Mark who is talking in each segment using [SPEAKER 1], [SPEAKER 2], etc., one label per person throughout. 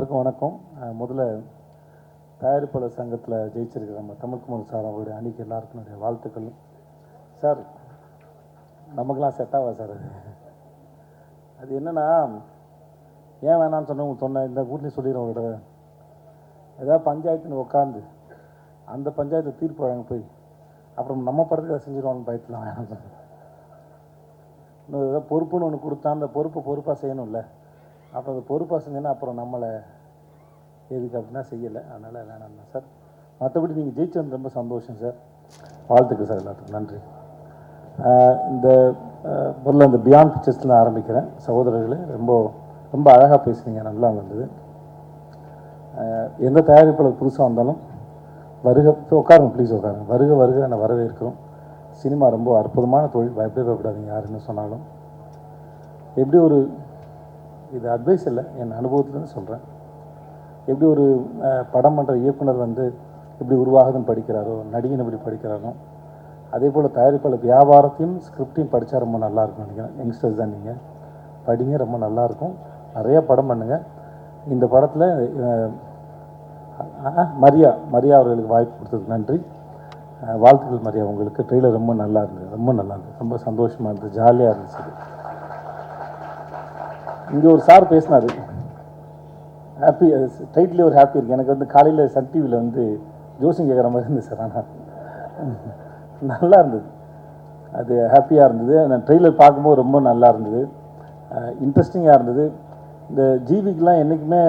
[SPEAKER 1] எல்லாருக்கும் வணக்கம். முதல்ல தயாரிப்பாளர் சங்கத்தில் ஜெயிச்சிருக்கிற நம்ம தமிழ்குமார் சார் அவருடைய அணிக்கு எல்லாருக்கும் என்னுடைய வாழ்த்துக்கள். சார் நமக்கெல்லாம் செட் ஆகா சார். அது என்னென்னா, ஏன் வேணான்னு சொன்னேன் இந்த வீட்லேயும் சொல்லிடுறோம். ஒரு தடவை ஏதாவது பஞ்சாயத்துன்னு உட்காந்து அந்த பஞ்சாயத்து தீர்ப்பு வழங்க போய் அப்புறம் நம்ம படத்துக்கு அதை செஞ்சிடுவான்னு பயத்தில் வேணாம் சார். இன்னும் ஏதாவது பொறுப்புன்னு ஒன்று கொடுத்தா அந்த பொறுப்பாக செய்யணும்ல. அப்புறம் அது பொறுப்பாக செஞ்சேன்னா அப்புறம் நம்மளை எதுக்கு அப்படின்னா செய்யலை. அதனால் வேணாம் சார். மற்றபடி நீங்கள் ஜெயிச்சது ரொம்ப சந்தோஷம் சார். வாழ்த்துக்கள் சார். எல்லாத்துக்கும் நன்றி. இந்த முதல்ல இந்த பியாண்ட் பிக்சர்ஸில் ஆரம்பிக்கிறேன். சகோதரர்களே, ரொம்ப ரொம்ப அழகாக பேசுனீங்க, நல்லா வந்தது. எந்த தயாரிப்பாளர் புதுசாக வந்தாலும் வருக, உட்காருங்க ப்ளீஸ் உட்காருங்க. வருக வருக நான் வரவேற்கிறோம். சினிமா ரொம்ப அற்புதமான தொழில், பயப்படாதீங்க யார் என்ன சொன்னாலும். எப்படி ஒரு, இது அட்வைஸ் இல்லை, என் அனுபவத்துலேருந்து சொல்கிறேன். எப்படி ஒரு படம் பண்ணுற இயக்குனர் வந்து எப்படி உருவாகுதுன்னு படிக்கிறாரோ, நடிகன் எப்படி படிக்கிறாரோ, அதே போல் தயாரிப்பாளர் வியாபாரத்தையும் ஸ்கிரிப்டையும் படித்தா ரொம்ப நல்லாயிருக்கும் நினைக்கிறேன். யங்ஸ்டர்ஸ் தான் நீங்கள், படிங்க, ரொம்ப நல்லாயிருக்கும். நிறையா படம் பண்ணுங்கள். இந்த படத்தில் மரியா அவர்களுக்கு வாய்ப்பு கொடுத்ததுக்கு நன்றி. வாழ்த்துக்கள் மரியா உங்களுக்கு. ட்ரெய்லர் ரொம்ப நல்லா இருந்தது, ரொம்ப நல்லா இருந்தது, ரொம்ப சந்தோஷமாக இருந்தது, ஜாலியாக இருந்துச்சு. இங்கே ஒரு சார் பேசினார், ஹாப்பி டைட்டிலே ஒரு ஹாப்பி இருக்குது. எனக்கு வந்து காலையில் சன் டிவியில் வந்து ஜோசியம் கேட்குற மாதிரி இருந்தது சார். ஆனால் நல்லா இருந்தது, அது ஹாப்பியாக இருந்தது. நான் ட்ரெய்லர் பார்க்கும்போது ரொம்ப நல்லா இருந்தது, இன்ட்ரெஸ்டிங்காக இருந்தது. இந்த ஜிவிக்கெலாம் என்றைக்குமே,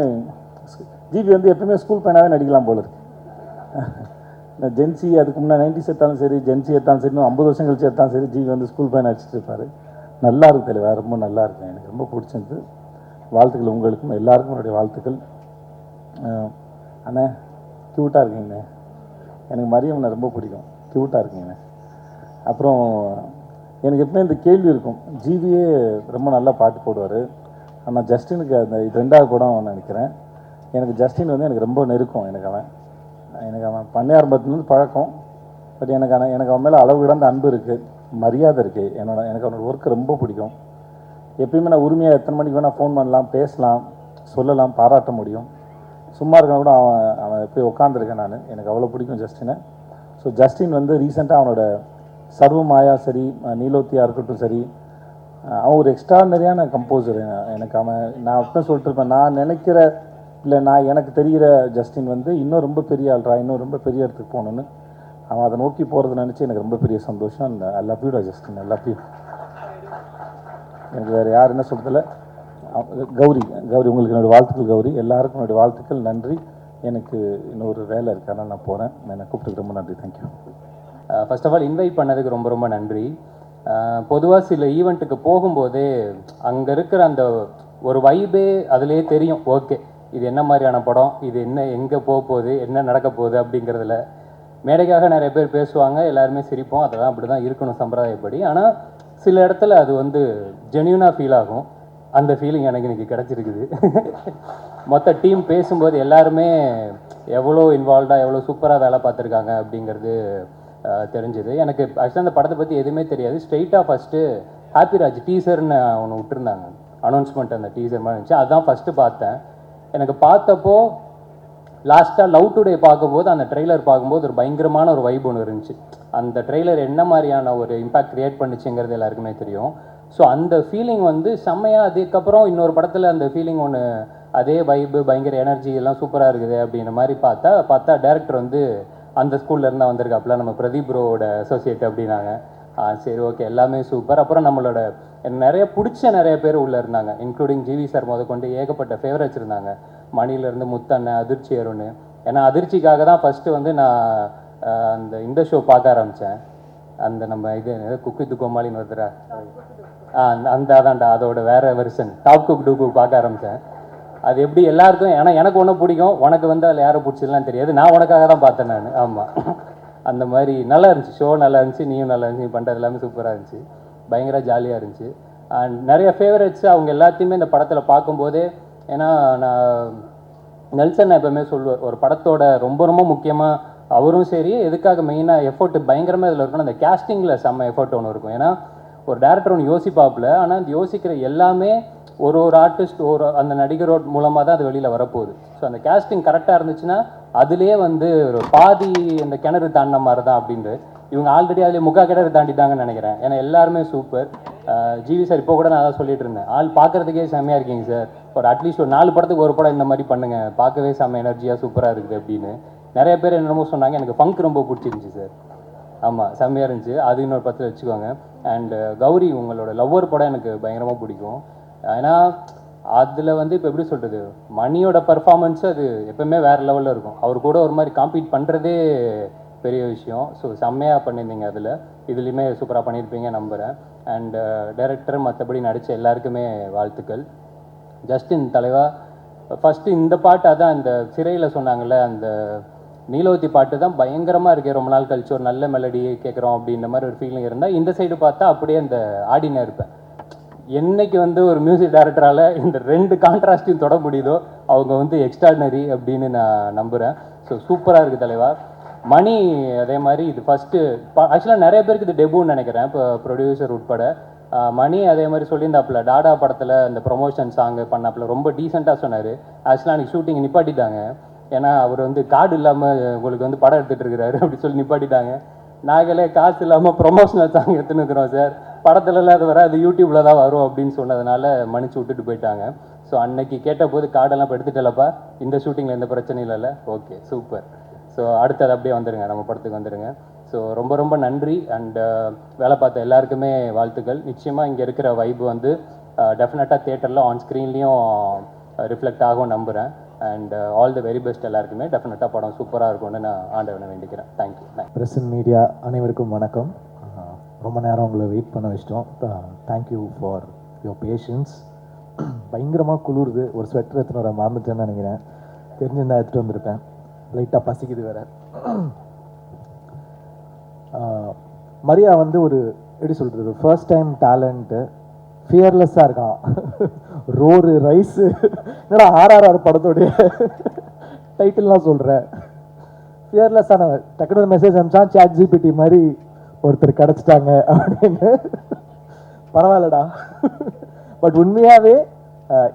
[SPEAKER 1] ஜிவி வந்து எப்பவுமே ஸ்கூல் பையனாகவே நடிக்கலாம் போல இருக்கு. இந்த ஜென்சி அதுக்கு முன்னாடி 90s எடுத்தாலும் சரி, ஜென்சி எடுத்தாலும் சரி, இன்னும் 50 வருஷம் கழிச்சு எடுத்தாலும் சரி, ஜிவி வந்து ஸ்கூல் பையனை அடிச்சுட்டு இருப்பார். நல்லா இருக்கு தெளிவாக, ரொம்ப நல்லா இருக்கு, எனக்கு ரொம்ப பிடிச்சிருந்து. வாழ்த்துக்கள் உங்களுக்கும் எல்லாருக்கும் என்னுடைய வாழ்த்துக்கள். அண்ணே க்யூட்டாக இருக்கீங்கண்ணே, எனக்கு மரியம்ண்ணே ரொம்ப பிடிக்கும், க்யூட்டாக இருக்கீங்கண்ணே. அப்புறம் எனக்கு எப்பவுமே இந்த கேள்வி இருக்கும், ஜிவியே ரொம்ப நல்லா பாட்டு போடுவார், ஆனால் ஜஸ்டினுக்கு அந்த இது 2வது படம் நினைக்கிறேன். எனக்கு ஜஸ்டின் வந்து எனக்கு ரொம்ப நெருக்கம். எனக்கு அவன் பண்ண ஆரம்பத்துலேருந்து பழக்கம். பட் எனக்கு அவன் மேலே அளவு கிடந்த அன்பு இருக்குது, மரியாதை இருக்குது. எனக்கு அவனோட ஒர்க்கு ரொம்ப பிடிக்கும். எப்பயுமே நான் உரிமையாக எத்தனை மணிக்கு வேணால் ஃபோன் பண்ணலாம், பேசலாம், சொல்லலாம், பாராட்ட முடியும். சும்மா இருக்கணும் கூட அவன் போய் உட்காந்துருக்கேன் நான். எனக்கு அவ்வளோ பிடிக்கும் ஜஸ்டினை. ஸோ ஜஸ்டின் வந்து ரீசெண்டாக அவனோட சர்வ மாயா சரி, நீலோத்தியாக இருக்கட்டும் சரி, அவன் ஒரு எக்ஸ்ட்ரானரியான கம்போசர். எனக்கு நான் அப்படின் சொல்லிட்டு இருப்பேன், நான் நினைக்கிற இல்லை எனக்கு தெரிகிற ஜஸ்டின் வந்து இன்னும் ரொம்ப பெரிய ஆள்றா, இன்னும் ரொம்ப பெரிய இடத்துக்கு போகணுன்னு அவன் அதை நோக்கி போகிறத நினச்சி எனக்கு ரொம்ப பெரிய சந்தோஷம். I love you Justin, I love you. எனக்கு வேறு யார் என்ன சொல்கிறதில்ல. கௌரி உங்களுக்கு என்னுடைய வாழ்த்துக்கள். கௌரி, எல்லாருக்கும் என்னுடைய வாழ்த்துக்கள், நன்றி. எனக்கு இன்னொரு வேலை இருக்குது, அதனால் நான் போகிறேன். என்னை கூப்பிட்டுக்கு ரொம்ப நன்றி, thank you.
[SPEAKER 2] First of all invite பண்ணதுக்கு ரொம்ப ரொம்ப நன்றி. பொதுவாக சில ஈவெண்ட்டுக்கு போகும்போதே அங்கே இருக்கிற அந்த ஒரு வைபே அதுலேயே தெரியும். ஓகே, இது என்ன மாதிரியான படம், இது என்ன, எங்கே போக போகுது, என்ன நடக்க போகுது அப்படிங்கிறதுல. மேடைக்காக நிறைய பேர் பேசுவாங்க, எல்லாருமே சிரிப்போம், அதெல்லாம் அப்படி தான் இருக்கணும் சம்பிரதாயப்படி. ஆனால் சில இடத்துல அது வந்து ஜென்யூனாக ஃபீல் ஆகும். அந்த ஃபீலிங் எனக்கு இன்றைக்கி கிடச்சிருக்குது. மொத்த டீம் பேசும்போது எல்லாருமே எவ்வளோ இன்வால்வ்டாக, எவ்வளோ சூப்பராக வேலை பார்த்துருக்காங்க அப்படிங்கிறது தெரிஞ்சுது. எனக்கு ஆக்சுவலாக அந்த படத்தை பற்றி எதுவுமே தெரியாது. ஸ்ட்ரெயிட்டாக ஃபஸ்ட்டு ஹாப்பிராஜ் டீசர்னு ஒன்று விட்டுருந்தாங்க, அனௌன்ஸ்மெண்ட். அந்த டீசர் மாதிரி இருந்துச்சு, அதுதான் ஃபஸ்ட்டு பார்த்தேன். எனக்கு பார்த்தப்போ லாஸ்ட்டாக லவ் டுடே பார்க்கும்போது, அந்த ட்ரெய்லர் பார்க்கும்போது ஒரு பயங்கரமான ஒரு வைப் ஒன்று இருந்துச்சு. அந்த ட்ரெய்லர் என்ன மாதிரியான ஒரு இம்பேக்ட் க்ரியேட் பண்ணிச்சுங்கிறது எல்லாருக்குமே தெரியும். ஸோ அந்த ஃபீலிங் வந்து செம்மையாக. அதுக்கப்புறம் இன்னொரு படத்தில் அந்த ஃபீலிங் ஒன்று, அதே வைப்பு, பயங்கர எனர்ஜி எல்லாம் சூப்பராக இருக்குது அப்படின்ற மாதிரி பார்த்தா டேரக்டர் வந்து அந்த ஸ்கூல்லேருந்து தான் வந்திருக்காப்புல, நம்ம பிரதீப் ப்ரோவோட அசோசியேட் அப்படின்னாங்க. சரி, ஓகே, எல்லாமே சூப்பர். அப்புறம் நம்மளோட நிறைய பிடிச்ச நிறைய பேர் உள்ளே இருந்தாங்க, இன்க்ளூடிங் ஜிவி சார் கொண்டு ஏகப்பட்ட ஃபேவரட்ஸ் இருந்தாங்க. மணிலேருந்து முத்தண்ணன், அதிர்ச்சி அருண். ஏன்னா அதிர்ச்சிக்காக தான் ஃபஸ்ட்டு வந்து நான் இந்த ஷோ பார்க்க ஆரம்பித்தேன். அந்த நம்ம இது குக்கு துக்கோமாலின்னு வருதுரா, அதான்டா, அதோட வேறு version top cook dupe cook பார்க்க ஆரம்பித்தேன். அது எப்படி எல்லாருக்கும், ஏன்னா எனக்கு ஒன்றும் பிடிக்கும், உனக்கு வந்து அதில் யாரை பிடிச்சதுலாம் தெரியாது, நான் உனக்காக தான் பார்த்தேன் நான். ஆமாம், அந்த மாதிரி நல்லா இருந்துச்சு ஷோ, நல்லா இருந்துச்சு, நீயும் நல்லா இருந்துச்சு, நீ பண்ணுறது எல்லாமே சூப்பராக இருந்துச்சு, பயங்கர ஜாலியாக இருந்துச்சு. அண்ட் நிறைய ஃபேவரட்ஸ் அவங்க எல்லாத்தையுமே இந்த படத்தில் பார்க்கும்போதே. ஏன்னா நான் நெல்சன் எப்பவுமே சொல்லுவார், ஒரு படத்தோட ரொம்ப ரொம்ப முக்கியமாக அவரும் சரி, எதுக்காக மெயினாக எஃபோர்ட் பயங்கரமாக இதில் இருக்கணும், அந்த கேஸ்டிங்கில் செம்ம எஃபோர்ட் ஒன்று இருக்கும். ஏன்னா ஒரு டேரக்டர் ஒன்று யோசிப்பாப்பில், ஆனால் அந்த யோசிக்கிற எல்லாமே ஒரு ஆர்டிஸ்ட் அந்த நடிகரோட மூலமாக தான் அது வெளியில் வரப்போகுது. ஸோ அந்த கேஸ்டிங் கரெக்டாக இருந்துச்சுன்னா அதுலேயே வந்து ஒரு பாதி அந்த கிணறு தாண்டின மாதிரி தான் அப்படின்ட்டு இவங்க ஆல்ரெடி அதிலே முக்கா கிணறு தாண்டிட்டாங்கன்னு நினைக்கிறேன். ஏன்னா எல்லாருமே சூப்பர். ஜிவி சார் இப்போ கூட நான் அதான் சொல்லிட்டு இருந்தேன், ஆள் பார்க்குறதுக்கே செம்மையாக இருக்கீங்க சார், ஒரு அட்லீஸ்ட் ஒரு 4 படத்துக்கு ஒரு படம் இந்த மாதிரி பண்ணுங்கள், பார்க்கவே செம்ம எனர்ஜியாக சூப்பராக இருக்குது அப்படின்னு நிறைய பேர் என்னமோ சொன்னாங்க. எனக்கு ஃபங்க் ரொம்ப பிடிச்சிருந்துச்சி சார். ஆமாம், செம்மையாக இருந்துச்சு. அது இன்னொரு 10 வச்சுக்கோங்க. அண்டு கௌரி, உங்களோட லவ்வர் படம் எனக்கு பயங்கரமாக பிடிக்கும். ஏன்னா அதில் வந்து இப்போ எப்படி சொல்கிறது, மணியோட பர்ஃபார்மன்ஸு அது எப்போவுமே வேறு லெவலில் இருக்கும். அவர் கூட ஒரு மாதிரி காம்பீட் பண்ணுறதே பெரிய விஷயம். ஸோ செம்மையாக பண்ணியிருந்தீங்க. இதுலேயுமே சூப்பராக பண்ணியிருப்பீங்க நம்புகிறேன். அண்டு டைரக்டர் மற்றபடி நடித்த எல்லாருக்குமே வாழ்த்துக்கள். ஜஸ்டின் தலைவா, ஃபஸ்ட்டு இந்த பாட்டு அதான் இந்த சிறையில் சொன்னாங்கள்ல, அந்த நீலவதி பாட்டு தான் பயங்கரமாக இருக்கே, ரொம்ப நாள் கழிச்சு ஒரு நல்ல மெலடி கேட்குறோம் அப்படின்ற மாதிரி ஒரு ஃபீலிங் இருந்தால், இந்த சைடு பார்த்தா அப்படியே அந்த ஆடினா இருப்பேன். என்னைக்கு வந்து ஒரு மியூசிக் டைரக்டரால் இந்த 2 கான்ட்ராஸ்டையும் தொட முடியுதோ அவங்க வந்து எக்ஸ்ட்ராடினரி அப்படின்னு நான் நம்புகிறேன். ஸோ சூப்பராக இருக்குது தலைவா. மணி அதே மாதிரி இது ஃபஸ்ட்டு ஆக்சுவலாக நிறைய பேருக்கு இது டெபுன்னு நினைக்கிறேன், இப்போ ப்ரொடியூசர் உட்பட. மணி அதே மாதிரி சொல்லியிருந்தாப்புல டாடா படத்தில் இந்த ப்ரொமோஷன் சாங்கு பண்ணாப்புல ரொம்ப டீசெண்டாக சொன்னார். ஆக்சுவலாக அன்றைக்கி ஷூட்டிங் நிப்பாட்டிட்டாங்க. ஏன்னா அவர் வந்து கார்டு இல்லாமல் உங்களுக்கு வந்து படம் எடுத்துகிட்டு இருக்கிறாரு அப்படி சொல்லி நிப்பாட்டிட்டாங்க. நாங்களே காசு இல்லாமல் ப்ரொமோஷனல் சாங் எடுத்துன்னு இருக்கிறோம் சார், படத்துலலாம் அது வர, அது யூடியூப்பில் தான் வரும் அப்படின்னு சொன்னதுனால மன்னிச்சு விட்டுட்டு போயிட்டாங்க. ஸோ அன்னைக்கு கேட்டபோது கார்டெல்லாம் இப்போ எடுத்துட்டலப்பா, இந்த ஷூட்டிங்கில் எந்த பிரச்சனையும் இல்லைல்ல, ஓகே சூப்பர். ஸோ அடுத்தது அப்படியே வந்துடுங்க, நம்ம படத்துக்கு வந்துடுங்க. ஸோ ரொம்ப ரொம்ப நன்றி. அண்டு வேலை பார்த்த எல்லாருக்குமே வாழ்த்துக்கள். நிச்சயமாக இங்கே இருக்கிற வைப் வந்து டெஃபினட்டாக தியேட்டரில் ஆன் ஸ்க்ரீன்லேயும் ரிஃப்ளெக்ட் ஆகும் நம்புகிறேன். And all the very best எல்லாருக்குமே. டெஃபினட்டாக படம் சூப்பராக இருக்கும்னு நான் ஆண்டவனை வேண்டிக்கிறேன். தேங்க்யூ.
[SPEAKER 3] பிரஸ் அண்ட் மீடியா அனைவருக்கும் வணக்கம். ரொம்ப நேரம் உங்களை வெயிட் பண்ண வச்சிட்டோம். Thank you for your patience. பயங்கரமாக குளிருது, ஒரு ஸ்வெட்டர் எடுத்துன்னு வர மறந்துட்டேன்னு நினைக்கிறேன், தெரிஞ்சிருந்தா எடுத்துகிட்டு வந்திருப்பேன். லைட்டாக பசிக்குது வேறு. மரியா வந்து ஒரு எப்படி சொல்கிறது, ஒரு ஃபர்ஸ்ட் டைம் டேலண்ட்டு, ஃபியர்லெஸ்ஸாக இருக்கான். ரோரு ரைஸு என்னடா RRR படத்தோடைய டைட்டில்லாம் சொல்கிறேன். ஃபியர்லெஸ்ஸான டக்குனு ஒரு மெசேஜ் அனுப்பிச்சான், சாட் ஜிபிடி மாதிரி ஒருத்தர் கிடச்சிட்டாங்க அப்படின்னு. பரவாயில்லடா. பட் உண்மையாகவே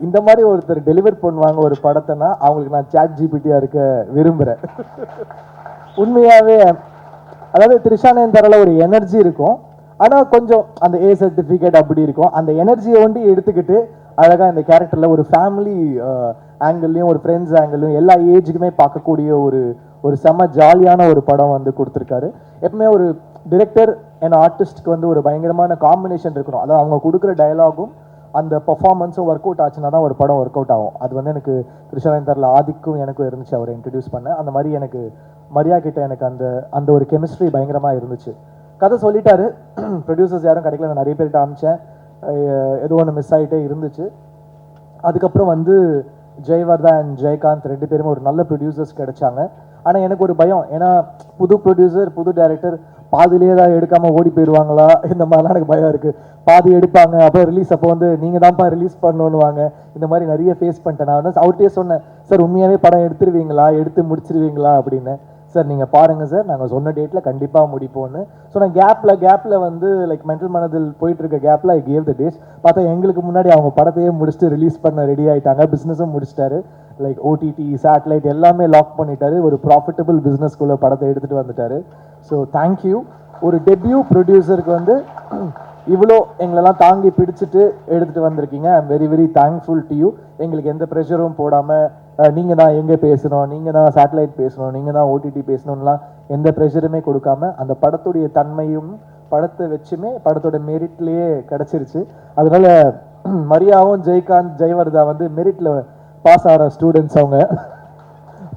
[SPEAKER 3] இந்த மாதிரி ஒருத்தர் டெலிவர் பண்ணுவாங்க ஒரு படத்தைனா அவங்களுக்கு நான் சாட் ஜிபிடியாக இருக்க விரும்புகிறேன். உண்மையாகவே அதாவது த்ரிஷானேன் தரல ஒரு எனர்ஜி இருக்கும், ஆனால் கொஞ்சம் அந்த A சர்டிஃபிகேட் அப்படி இருக்கும். அந்த எனர்ஜியை ஒண்டி எடுத்துக்கிட்டு அழகாக இந்த கேரக்டரில் ஒரு ஃபேமிலி ஆங்கிள்லையும் ஒரு ஃப்ரெண்ட்ஸ் ஆங்கிள்லையும் எல்லா ஏஜுக்குமே பார்க்கக்கூடிய ஒரு செம்ம ஜாலியான ஒரு படம் வந்து கொடுத்துருக்காரு. எப்பவுமே ஒரு டிரெக்டர் அண்ட் ஆர்டிஸ்ட்க்கு வந்து ஒரு பயங்கரமான காம்பினேஷன் இருக்கணும். அதாவது அவங்க கொடுக்குற டயலாகும் அந்த பர்ஃபார்மன்ஸும் ஒர்க் அவுட் ஆச்சுன்னா தான் ஒரு படம் ஒர்க் அவுட் ஆகும். அது வந்து எனக்கு த்ரிஷானேந்தரில் ஆதிக்கும் எனக்கும் இருந்துச்சு, அவரை இன்ட்ரடியூஸ் பண்ணேன். அந்த மாதிரி எனக்கு மரியா கிட்ட எனக்கு அந்த ஒரு கெமிஸ்ட்ரி பயங்கரமாக இருந்துச்சு. கதை சொல்லிட்டாரு, ப்ரொடியூசர்ஸ் யாரும் கிடைக்கல, நான் நிறைய பேர்கிட்ட அனுப்பிச்சேன், ஏதோ ஒன்று மிஸ் ஆகிட்டே இருந்துச்சு. அதுக்கப்புறம் வந்து ஜெயவர்தா அண்ட் ஜெயகாந்த் 2 பேருமே ஒரு நல்ல ப்ரொடியூசர்ஸ் கிடைச்சாங்க. ஆனால் எனக்கு ஒரு பயம், ஏன்னா புது ப்ரொடியூசர் புது டைரக்டர் பாதியிலே தான் எடுக்காமல் ஓடி போயிடுவாங்களா, இந்த மாதிரிலாம் எனக்கு பயம் இருக்குது. பாதி எடுப்பாங்க, அப்புறம் ரிலீஸ் அப்போ வந்து நீங்கள் தான்ப்பா ரிலீஸ் பண்ணணுவாங்க. இந்த மாதிரி நிறைய ஃபேஸ் பண்ணிட்டேன். நான் வந்து அவர்கிட்டயே சொன்னேன், சார் உண்மையாகவே படம் எடுத்துருவீங்களா, எடுத்து முடிச்சிருவீங்களா அப்படின்னு. சார் நீங்கள் பாருங்கள் சார், நாங்கள் சொன்ன டேட்டில் கண்டிப்பாக முடிப்போன்னு. ஸோ நான் கேப்பில் வந்து லைக் மென்டல் மனதில் போயிட்டுருக்க கேப்பில் ஐ கேவ் த டேட்ஸ். பார்த்தா எங்களுக்கு முன்னாடி அவங்க படத்தையே முடிச்சுட்டு ரிலீஸ் பண்ண ரெடி ஆகிட்டாங்க. பிஸ்னஸும் முடிச்சிட்டாரு, லைக் ஓடிடி சேட்டலைட் எல்லாமே லாக் பண்ணிட்டாரு. ஒரு ப்ராஃபிட்டபிள் பிஸ்னஸ்குள்ளே படத்தை எடுத்துகிட்டு வந்துட்டாரு. So thank you. ஒரு டெபியூ ப்ரொடியூசருக்கு வந்து இவ்வளோ எங்களெல்லாம் தாங்கி பிடிச்சிட்டு எடுத்துகிட்டு வந்திருக்கீங்க. I am very very thankful to you. எங்களுக்கு எந்த ப்ரெஷரும் போடாமல் நீங்கள் தான் எங்கே பேசணும், நீங்கள் தான் சேட்டலைட் பேசணும், நீங்கள் தான் ஓடிடி பேசணும்லாம் எந்த ப்ரெஷருமே கொடுக்காம அந்த படத்துடைய தன்மையும் படத்தை வச்சுமே படத்தோட மெரிட்லேயே கிடச்சிருச்சு. அதனால மரியாவும் ஜெயகாந்த் ஜெயவர்தா வந்து மெரிட்டில் பாஸ் ஆகிற ஸ்டூடெண்ட்ஸ், அவங்க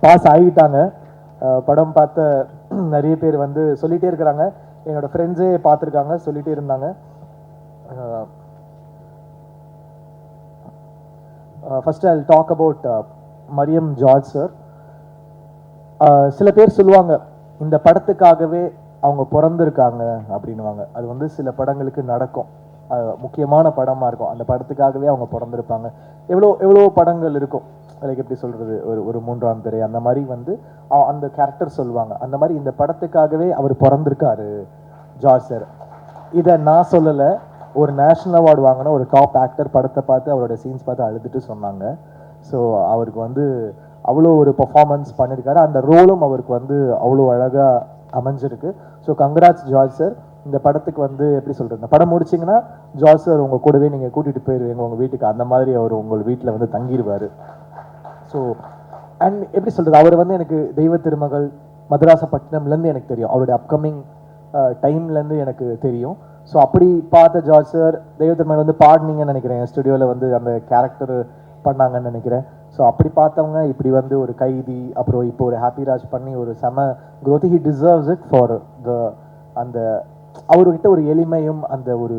[SPEAKER 3] பாஸ் ஆகிட்டாங்க. படம் பார்த்த நிறைய பேர் வந்து சொல்லிகிட்டே இருக்கிறாங்க, என்னோடய ஃப்ரெண்ட்ஸே பார்த்துருக்காங்க, சொல்லிகிட்டே இருந்தாங்க. First I will talk about Mariam George sir. சில பேர் சொல்லுவாங்க இந்த படத்துக்காகவே அவங்க பிறந்திருக்காங்க அப்படின்வாங்க. அது வந்து சில படங்களுக்கு நடக்கும், முக்கியமான படமாக இருக்கும், அந்த படத்துக்காகவே அவங்க பிறந்திருப்பாங்க. எவ்வளோ படங்கள் இருக்கும், லைக் எப்படி சொல்கிறது, ஒரு 3ஆம் திரை அந்த மாதிரி வந்து அந்த கேரக்டர் சொல்லுவாங்க. அந்த மாதிரி இந்த படத்துக்காகவே அவர் பிறந்திருக்காரு ஜார்ஜ் சார். இதை நான் சொல்லலை, ஒரு நேஷ்னல் அவார்டு வாங்கின ஒரு டாப் ஆக்டர் படத்தை பார்த்து அவரோட சீன்ஸ் பார்த்து அழுதுட்டு சொன்னாங்க. ஸோ அவருக்கு வந்து அவ்வளோ ஒரு பர்ஃபார்மன்ஸ் பண்ணியிருக்காரு. அந்த ரோலும் அவருக்கு வந்து அவ்வளோ அழகாக அமைஞ்சிருக்கு. So congrats George sir. இந்த படத்துக்கு வந்து எப்படி சொல்கிறது, இந்த படம் முடிச்சிங்கன்னா ஜார்ஜ் சார் உங்கள் கூடவே நீங்கள் கூட்டிகிட்டு போயிடுவீங்க உங்கள் வீட்டுக்கு, அந்த மாதிரி அவர் உங்கள் வீட்டில் வந்து தங்கிடுவார். ஸோ அண்ட் எப்படி சொல்கிறது, அவர் வந்து எனக்கு தெய்வ திருமகள் மதராசப்பட்டினம்லேருந்து எனக்கு தெரியும், அவருடைய அப்கமிங் டைம்லேருந்து எனக்கு தெரியும். ஸோ அப்படி பார்த்த ஜார்ஜ் சார் தெய்வ திருமகள் வந்து பாடினீங்கன்னு நினைக்கிறேன், ஸ்டுடியோவில் வந்து அந்த கேரக்டர் பண்ணாங்கன்னு நினைக்கிறேன். ஸோ அப்படி பார்த்தவங்க இப்படி வந்து ஒரு கைதி, அப்புறம் இப்போ ஒரு ஹாப்பிராஜ் பண்ணி ஒரு செம growth. He deserves it for the அந்த அவர்கிட்ட ஒரு எளிமையும் அந்த ஒரு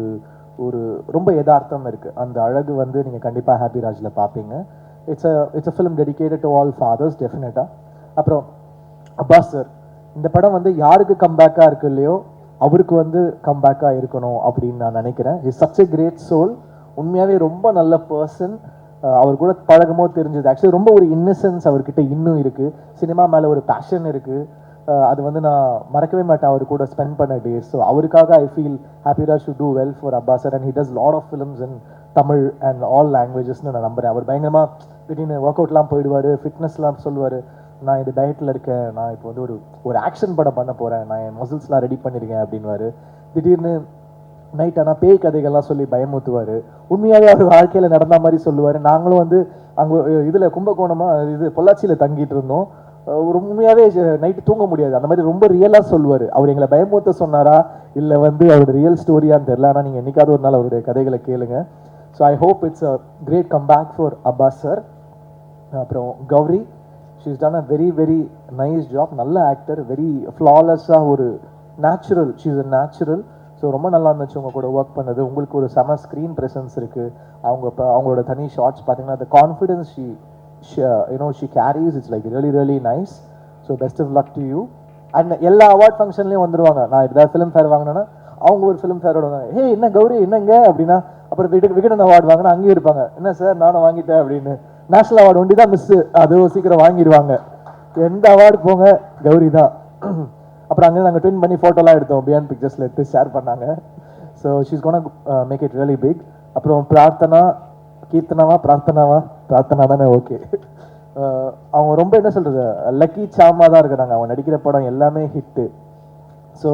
[SPEAKER 3] ஒரு ரொம்ப யதார்த்தம் இருக்குது. அந்த அழகு வந்து நீங்கள் கண்டிப்பாக ஹாப்பிராஜில் பார்ப்பீங்க. It's a film dedicated to all fathers டெஃபினட்டாக. அப்புறம் அப்பாஸ் சார், இந்த படம் வந்து யாருக்கு கம்பேக்காக இருக்கு இல்லையோ அவருக்கு வந்து கம்பேக்காக இருக்கணும் அப்படின்னு நான் நினைக்கிறேன். Is such a great soul. உண்மையாகவே ரொம்ப நல்ல பர்சன். அவர் கூட பழகமோ தெரிஞ்சது ஆக்சுவலி ரொம்ப ஒரு இன்னசென்ஸ் அவர்கிட்ட இன்னும் இருக்குது. சினிமா மேலே ஒரு பேஷன் இருக்குது. அது வந்து நான் மறக்கவே மாட்டேன் அவர் கூட ஸ்பெண்ட் பண்ண டேஸ். ஸோ அவருக்காக I feel ஹாப்பிராஜ் should do well for Abbas sir. And he does lot of films in Tamil and all லாங்குவேஜஸ்னு நான் நம்புகிறேன். அவர் பயங்கரமாக திடீர்னு ஒர்க் அவுட்லாம் போயிடுவார், ஃபிட்னஸ்லாம் சொல்லுவார். நான் இந்த டயட்டில் இருக்கேன், நான் இப்போ வந்து ஒரு ஆக்ஷன் படம் பண்ண போகிறேன், நான் என் மசில்ஸ்லாம் ரெடி பண்ணியிருக்கேன் அப்படின்வாரு. திடீர்னு நைட் ஆனால் பேய் கதைகள்லாம் சொல்லி பயமுத்துவார். உண்மையாகவே அவர் வாழ்க்கையில் நடந்த மாதிரி சொல்லுவார். நாங்களும் வந்து அங்கே இதில் கும்பகோணமாக இது பொள்ளாச்சியில் தங்கிட்டு இருந்தோம். உண்மையாகவே நைட்டு தூங்க முடியாது, அந்த மாதிரி ரொம்ப ரியலாக சொல்லுவார். அவர் எங்களை பயமுத்த சொன்னாரா இல்லை வந்து அவரோட ரியல் ஸ்டோரியான்னு தெரியல. ஆனால் நீங்கள் என்னைக்காவது ஒரு நாள் அவருடைய கதைகளை கேளுங்க. So I hope it's a great comeback for Abbas sir. அப்புறம் Gauri, she's done a very very nice job. நல்ல ஆக்டர், வெரி ஃப்ளாலெஸ்ஸாக ஒரு natural, she's a natural. So ரொம்ப நல்லா இருந்துச்சு உங்கள் கூட ஒர்க் பண்ணது. உங்களுக்கு ஒரு செம ஸ்க்ரீன் ப்ரெசன்ஸ் இருக்குது. அவங்களோட தனி ஷார்ட்ஸ் பார்த்தீங்கன்னா அந்த confidence she carries, it's like really really nice. So best of luck to you. And எல்லா அவார்ட் ஃபங்க்ஷன்லேயும் வந்துடுவாங்க. நான் ஏதாவது ஃபிலிம் ஃபேர் வாங்கினேன்னா அவங்க ஒரு ஃபிலிம் ஃபேரோட வந்தாங்க, ஹே என்ன கௌரி என்னங்க அப்படின்னா, அப்புறம் விகடன் அவார்டு வாங்கினா அங்கேயும் இருப்பாங்க, என்ன சார் நானும் வாங்கிட்டேன் அப்படின்னு. நேஷனல் அவார்டு ஒண்டி தான் மிஸ்ஸு, அதுவும் சீக்கிரம் வாங்கிடுவாங்க. எந்த அவார்டு போங்க கௌரி தான். அப்புறம் அங்கே நாங்கள் ட்வின் பண்ணி ஃபோட்டோலாம் எடுத்தோம், பியாண்ட் பிக்சர்ஸில் எடுத்து ஷேர் பண்ணாங்க. So she's gonna make it really big. அப்புறம் பிரார்த்தனா தானே, ஓகே. அவங்க ரொம்ப என்ன சொல்கிறது, லக்கி சாமா தான் இருக்கிறாங்க. அவங்க நடிக்கிற படம் எல்லாமே ஹிட்டு. ஸோ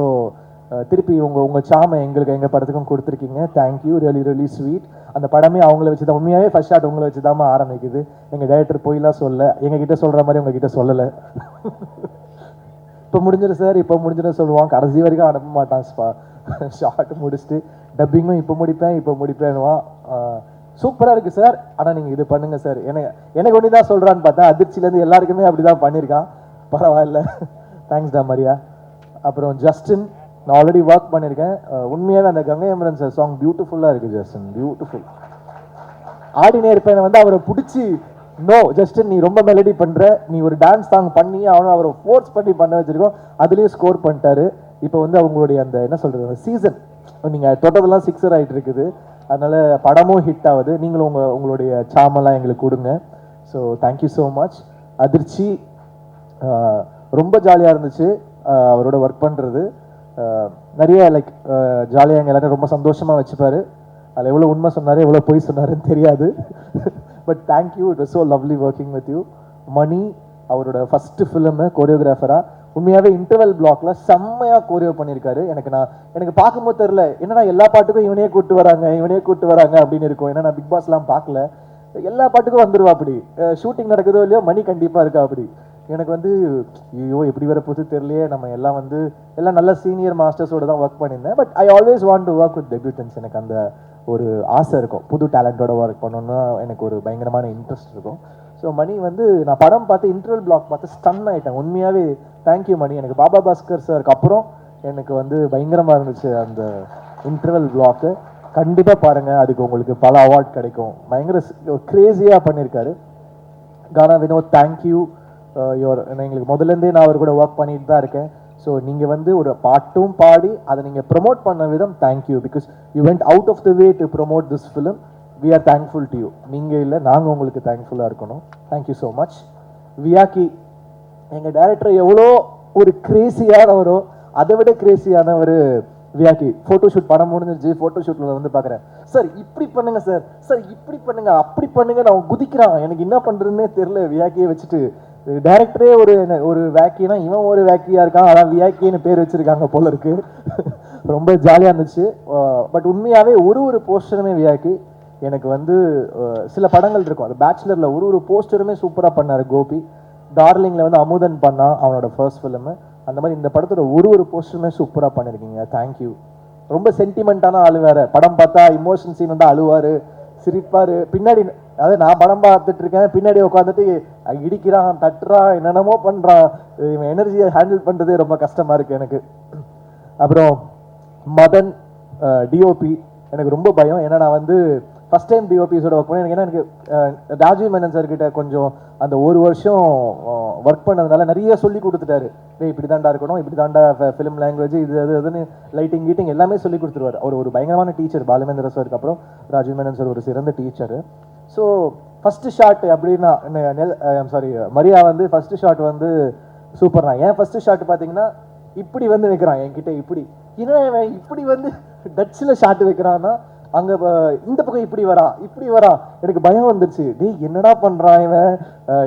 [SPEAKER 3] திருப்பி உங்கள் சாமை எங்கள் படத்துக்கும் கொடுத்துருக்கீங்க. Thank you, really really sweet. அந்த படமே அவங்கள வச்சு தான், உண்மையாகவே ஃபர்ஸ்ட் ஷாட் உங்களை வச்சு தான் ஆரம்பிக்குது. எங்கள் டைரக்டர் போயெல்லாம் சொல்ல, எங்ககிட்ட சொல்கிற மாதிரி உங்ககிட்ட சொல்லலை. இப்போ முடிஞ்சிடும் சார், இப்போ முடிஞ்சிடும் சொல்லுவான், கடைசி வரைக்கும் அனுப்ப மாட்டான். ஷார்ட் முடிச்சுட்டு டப்பிங்கும் இப்போ முடிப்பேன்னுவான். சூப்பராக இருக்குது சார், ஆனால் நீங்கள் இது பண்ணுங்கள் சார், எனக்கு ஒன்று தான் சொல்கிறான்னு பார்த்தா அதிர்ச்சியிலேருந்து எல்லாருக்குமே அப்படி தான் பண்ணியிருக்கான். பரவாயில்ல, தேங்க்ஸ் டா மரியா. அப்புறம் ஜஸ்டின், நான் ஆல்ரெடி ஒர்க் பண்ணியிருக்கேன். உண்மையாகவே அந்த கங்கை அமரன் சார் சாங் பியூட்டிஃபுல்லாக இருக்குது ஜஸ்டின், பியூட்டிஃபுல். ஆடினே இருப்பேன் வந்து அவரை பிடிச்சி, நோ ஜஸ்டின் நீ ரொம்ப மெலடி பண்ணுற, நீ ஒரு டான்ஸ் சாங் பண்ணி அவரை ஃபோர்ஸ் பண்ணி பண்ண வச்சுருக்கோம், அதுலேயும் ஸ்கோர் பண்ணிட்டாரு. இப்போ வந்து அவங்களுடைய அந்த என்ன சொல்கிறது சீசன், நீங்கள் தொட்டதெல்லாம் சிக்ஸர் ஆகிட்டு இருக்குது. அதனால் படமும் ஹிட் ஆகுது. நீங்களும் உங்களுடைய சாமெல்லாம் எங்களுக்கு கொடுங்க. So thank you so much. அதிர்ச்சி, ரொம்ப ஜாலியாக இருந்துச்சு அவரோட ஒர்க் பண்ணுறது. நிறைய லைக் ஜாலியாக எங்கள் எல்லாரும் ரொம்ப சந்தோஷமாக வச்சுப்பார். அதில் எவ்வளோ உண்மை சொன்னார் எவ்வளோ பொய் சொன்னாருன்னு தெரியாது. But thank you, it was so lovely working with you. Mani, அவரோட ஃபஸ்ட்டு ஃபிலிமு கோரியோகிராஃபராக உண்மையாகவே இன்டர்வல் பிளாக்ல செம்மையாக கோரியோ பண்ணியிருக்காரு. எனக்கு பார்க்கும்போது தெரில, என்னன்னா எல்லா பாட்டுக்கும் இவனே கூப்பிட்டு வராங்க அப்படின்னு இருக்கும். ஏன்னா நான் பிக் பாஸ்லாம் பார்க்கல, எல்லா பாட்டுக்கும் வந்துடுவா அப்படி. ஷூட்டிங் நடக்குதோ இல்லையோ மணி கண்டிப்பாக இருக்கா அப்படி. எனக்கு வந்து ஐயோ எப்படி வர போது தெரியலையே, நம்ம எல்லாம் வந்து எல்லாம் நல்ல சீனியர் மாஸ்டர்ஸோடு தான் ஒர்க் பண்ணியிருந்தேன். But I always want to work with debutants. எனக்கு அந்த ஒரு ஆசை இருக்கும், புது டேலண்டோட ஒர்க் பண்ணணும்னா எனக்கு ஒரு பயங்கரமான இன்ட்ரெஸ்ட் இருக்கும். ஸோ மணி வந்து நான் படம் பார்த்து இன்டர்வல் பிளாக் பார்த்து ஸ்டன் ஆகிட்டேன். உண்மையாகவே தேங்க்யூ மணி. எனக்கு பாபா பாஸ்கர் சாருக்கு அப்புறம் எனக்கு வந்து பயங்கரமாக இருந்துச்சு அந்த இன்டர்வல் பிளாக்கு. கண்டிப்பாக பாருங்கள், அதுக்கு உங்களுக்கு பல அவார்ட் கிடைக்கும். பயங்கர க்ரேஸியாக பண்ணியிருக்காரு. கானா வினோத், தேங்க்யூ. எங்களுக்கு முதல்லேருந்தே நான் அவர் கூட ஒர்க் பண்ணிட்டு தான் இருக்கேன். ஸோ நீங்கள் வந்து ஒரு பாட்டும் பாடி அதை நீங்கள் ப்ரொமோட் பண்ண விதம் thank you. Because you went out of the way to promote this film. We are thankful to you. நீங்கள் இல்லை, நாங்கள் உங்களுக்கு தேங்க்ஃபுல்லாக இருக்கணும். Thank you so much. வியாக்கி, எங்கள் டைரக்டர் எவ்வளோ ஒரு கிரேசியானவரோ அதை விட கிரேசியானவர் வியாக்கி ஃபோட்டோ ஷூட் படம் முடிஞ்சிருச்சு, ஃபோட்டோ ஷூட்டில் வந்து பார்க்குறேன், சார் இப்படி பண்ணுங்க சார், சார் இப்படி பண்ணுங்க, அப்படி பண்ணுங்க, நான் குதிக்கிறான், எனக்கு என்ன பண்ணுறதுன்னே தெரில. வியாக்கியை வச்சுட்டு டைரக்டரே ஒரு வேக்கினா இவன் ஒரு வேக்கியா இருக்கான், அதான் வியாக்கின்னு பேர் வச்சிருக்காங்க போல இருக்கு. ரொம்ப ஜாலியாக இருந்துச்சு. பட் உண்மையாகவே ஒரு போஸ்டருமே வியாக்கி எனக்கு வந்து சில படங்கள் இருக்கும், அது பேச்சுலரில் ஒரு போஸ்டருமே சூப்பராக பண்ணார் கோபி. டார்லிங்கில் வந்து அமுதன் பண்ணான் அவனோட ஃபர்ஸ்ட் ஃபிலிமு. அந்த மாதிரி இந்த படத்தோட ஒரு போஸ்டருமே சூப்பராக பண்ணியிருக்கீங்க, தேங்க்யூ. ரொம்ப சென்டிமெண்ட்டான ஆளு வேற, படம் பார்த்தா இமோஷன் சீன் வந்து அழுவார், சிரிப்பார். பின்னாடி அதாவது நான் படம் பார்த்துட்டு இருக்கேன், பின்னாடி உட்காந்துட்டு இடிக்கிறான், தட்டுறான், என்னென்னமோ பண்ணுறான். இவன் எனர்ஜியை ஹேண்டில் பண்ணுறதே ரொம்ப கஷ்டமாக இருக்குது எனக்கு. அப்புறம் மதன் டிஓபி எனக்கு ரொம்ப பயம், ஏன்னா நான் வந்து ஃபஸ்ட் டைம் டிஓபிஸோட ஒர்க் பண்ணேன். எனக்கு ஏன்னா எனக்கு ராஜீவ் மேனன் சார் கிட்ட கொஞ்சம் அந்த ஒரு வருஷம் ஒர்க் பண்ணதுனால நிறைய சொல்லி கொடுத்துட்டாரு. இப்படி தாண்டா இருக்கணும், இப்படி தாண்டா ஃபிலிம் லாங்குவேஜ், இது அதுன்னு லைட்டிங் கீட்டிங் எல்லாமே சொல்லி கொடுத்துருவார். அவர் ஒரு பயங்கரமான டீச்சர். பாலுமேந்திர சாருக்கு அப்புறம் ராஜீவ் மேனன் சார் ஒரு சிறந்த டீச்சர். ஸோ ஃபஸ்ட்டு ஷாட் அப்படின்னா சாரி மரியா வந்து ஃபஸ்ட்டு ஷாட் வந்து சூப்பர் தான். ஏன் ஃபஸ்ட்டு ஷாட் பார்த்தீங்கன்னா இப்படி வந்து வைக்கிறான் என்கிட்ட, இப்படி என்ன இப்படி வந்து டச்சில் ஷாட் வைக்கிறான்னா அங்கே இந்த பக்கம் இப்படி வரா. எனக்கு பயம் வந்துருச்சு, டேய் என்னடா பண்ணுறான் இவன்,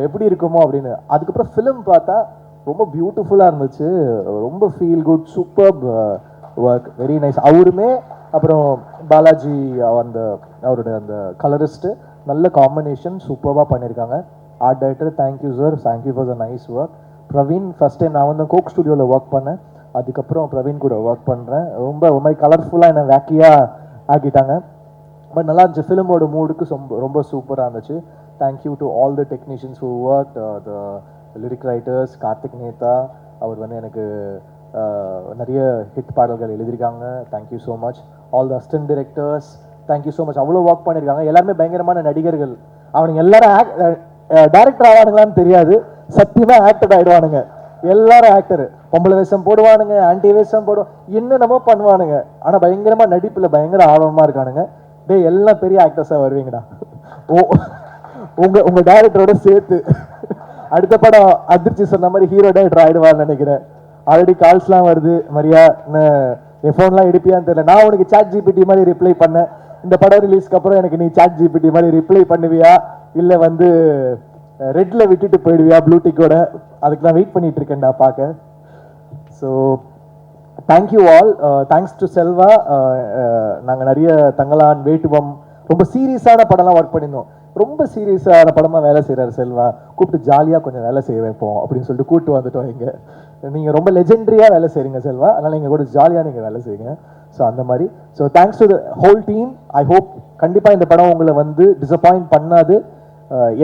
[SPEAKER 3] எப்படி இருக்குமோ அப்படின்னு. அதுக்கப்புறம் ஃபிலிம் பார்த்தா ரொம்ப பியூட்டிஃபுல்லாக இருந்துச்சு, ரொம்ப feel good, super work, very nice. அவருமே அப்புறம் பாலாஜி அவரோட அந்த கலரிஸ்ட்டு நல்ல காம்பினேஷன், சூப்பராக பண்ணியிருக்காங்க. Art director thank you sir, thank you for the nice work. Praveen first time நான் வந்து கோக் ஸ்டுடியோவில் ஒர்க் பண்ணேன், அதுக்கப்புறம் பிரவீன் கூட ஒர்க் பண்ணுறேன். ரொம்ப ஒரு மாதிரி கலர்ஃபுல்லாக என்ன வேக்கியாக ஆக்கிட்டாங்க. பட் நல்லா இருந்துச்சு, ஃபிலிமோட மூடுக்கு ரொம்ப சூப்பராக இருந்துச்சு. Thank you to all the technicians who work, the lyric writers, Karthik Netha, அவர் வந்து எனக்கு நிறைய ஹிட் பாடல்கள் எழுதியிருக்காங்க, thank you so much. All the assistant directors, thank you so much. அவ்வளோ ஒர்க் பண்ணியிருக்காங்க, எல்லாருமே பயங்கரமான நடிகர்கள். அவனுங்க எல்லாரும் டேரக்டர் ஆவானுங்களான்னு தெரியாது, சத்தியமாக ஆக்டர் ஆகிடுவானுங்க. எல்லாரும் ஆக்டரு, பொம்பளை வேஷம் போடுவானுங்க, ஆன்டி வேஷம் போடுவான், என்னென்னமோ பண்ணுவானுங்க. ஆனால் பயங்கரமாக நடிப்பில் பயங்கர ஆர்வமாக இருக்கானுங்க. டே எல்லாம் பெரிய ஆக்டர்ஸாக வருவீங்கடா உங்கள் டைரக்டரோட சேர்த்து. அடுத்த படம் அதிர்ச்சி சொன்ன மாதிரி ஹீரோ டைரக்டர் ஆகிடுவான்னு நினைக்கிறேன். ஆல்ரெடி கால்ஸ்லாம் வருது, மரியா என் ஃபோன்லாம் எடுப்பியான்னு தெரியல, நான் உனக்கு சாட் ஜிபிடி மாதிரி ரிப்ளை பண்ணேன், இந்த படம் ரிலீஸ்க்கு அப்புறம் எனக்கு நீ சாட் ஜிபிடி மாதிரி ரிப்ளை பண்ணுவியா, இல்லை வந்து ரெட்ல விட்டுட்டு போயிடுவியா ப்ளூடிக்கோட, அதுக்கு நான் வெயிட் பண்ணிட்டு இருக்கேன்டா பார்க்க. So thank you all, thanks to Selva. நாங்கள் நிறைய தங்கலான், வேட்டுவம், ரொம்ப சீரியஸான படம்லாம் ஒர்க் பண்ணியிருந்தோம். ரொம்ப சீரியஸான படமாக வேலை செய்கிறார் செல்வா, கூப்பிட்டு ஜாலியாக கொஞ்சம் வேலை செய்ய வைப்போம் அப்படின்னு சொல்லிட்டு கூப்பிட்டு வந்துட்டோம். இங்கே நீங்கள் ரொம்ப லெஜெண்டரியாக வேலை செய்கிறீங்க செல்வா, அதனால் நீங்கள் கூட ஜாலியாக நீங்கள் வேலை செய்யுங்க. ஸோ அந்த மாதிரி, so thanks to the whole team. I hope கண்டிப்பாக இந்த படம் உங்களை வந்து டிசப்பாயிண்ட் பண்ணாது.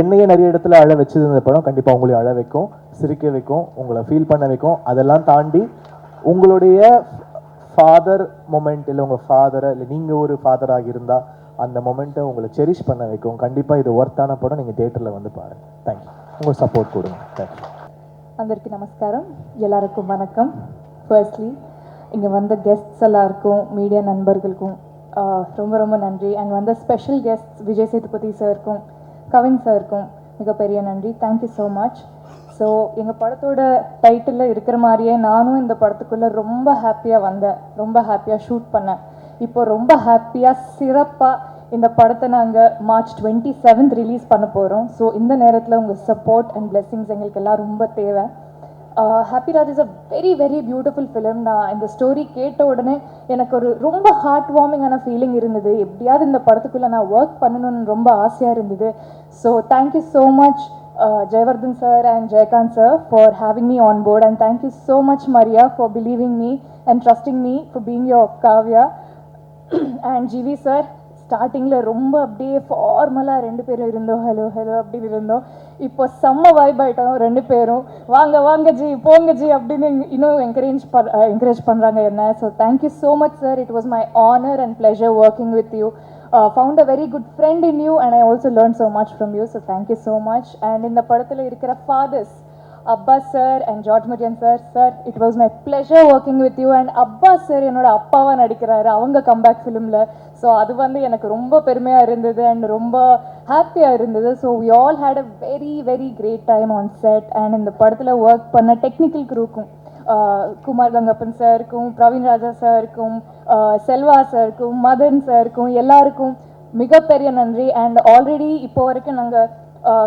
[SPEAKER 3] என்னையே நிறைய இடத்துல அழ வச்சது இந்த படம், கண்டிப்பாக உங்களையும் அழ வைக்கும், சிரிக்க வைக்கும், உங்களை ஃபீல் பண்ண வைக்கும். அதெல்லாம் தாண்டி உங்களுடைய ஃபாதர் மொமெண்ட், இல்லை உங்கள் ஃபாதரை, இல்லை நீங்கள் ஒரு ஃபாதராக இருந்தால் அந்த மொமெண்ட்டை உங்களை செரிஷ் பண்ண வைக்கும். கண்டிப்பாக இது ஒர்த்தான படம், நீங்கள் தியேட்டரில் வந்து பாருங்கள். தேங்க்யூ, உங்கள் சப்போர்ட் கொடுங்க. தேங்க்யூ.
[SPEAKER 4] అందరికీ నమస్కారం, எல்லாருக்கும் வணக்கம். ஃபர்ஸ்ட்லி இங்கே வந்த கெஸ்ட்ஸ் எல்லாருக்கும், மீடியா நண்பர்களுக்கும் ரொம்ப ரொம்ப நன்றி. அண்ட் வந்த ஸ்பெஷல் கெஸ்ட்ஸ் விஜய் சேதுபதி சாருக்கும் கவின் சாருக்கும் மிகப்பெரிய நன்றி. Thank you so much. ஸோ எங்கள் படத்தோட டைட்டிலில் இருக்கிற மாதிரியே நானும் இந்த படத்துக்குள்ளே ரொம்ப ஹாப்பியாக வந்தேன், ரொம்ப ஹாப்பியாக ஷூட் பண்ணேன். இப்போ ரொம்ப ஹாப்பியாக சிறப்பாக இந்த படத்தை நாங்கள் March 27 ரிலீஸ் பண்ண போகிறோம். ஸோ இந்த நேரத்தில் உங்கள் சப்போர்ட் அண்ட் பிளெஸிங்ஸ் எங்களுக்கு எல்லாம் ரொம்ப தேவை. Happy Raj is a very very beautiful film. நான் இந்த ஸ்டோரி கேட்ட உடனே எனக்கு ஒரு ரொம்ப ஹார்ட் வார்மிங்கான ஃபீலிங் இருந்தது. எப்படியாவது இந்த படத்துக்குள்ளே நான் ஒர்க் பண்ணணும்னு ரொம்ப ஆசையாக இருந்தது. So thank you so much Jayavardhan sir and Jayakanth sir for having me on board. And thank you so much Maria for believing me and trusting me for being your Kavya. And GV sir, ஸ்டார்டிங்கில் ரொம்ப அப்படியே ஃபார்மலாக 2 பேரும் இருந்தோம், ஹலோ ஹலோ அப்படின்னு இருந்தோம். இப்போ செம்ம வைப் ஆகிட்டோம் 2 பேரும். வாங்க வாங்க ஜி, போங்க ஜி அப்படின்னு இன்னும் என்கரேஜ் பண்ணுறாங்க என்ன. So thank you so much sir. It was my honour and pleasure working with you. Found a very good friend in you and I also learned so much from you. So thank you so much. And in the படத்தில் இருக்கிற fathers, Abba sir and George Marian sir, it was my pleasure working with you. And Abba sir என்னோட அப்பாவா நடிக்கிறாரு அவங்க comeback ஃபிலிமில். So அது வந்து எனக்கு ரொம்ப பெருமையாக இருந்தது அண்ட் ரொம்ப ஹாப்பியாக இருந்தது. So we all had a very very great time on set. And இந்த படத்தில் ஒர்க் பண்ண டெக்னிக்கல் குரூக்கும் குமார் கங்கப்பன் சாருக்கும், பிரவீன் ராஜா சாருக்கும், செல்வா சாருக்கும், மதன் சாருக்கும் எல்லாருக்கும் மிகப்பெரிய நன்றி. அண்ட் ஆல்ரெடி இப்போ வரைக்கும் நாங்கள்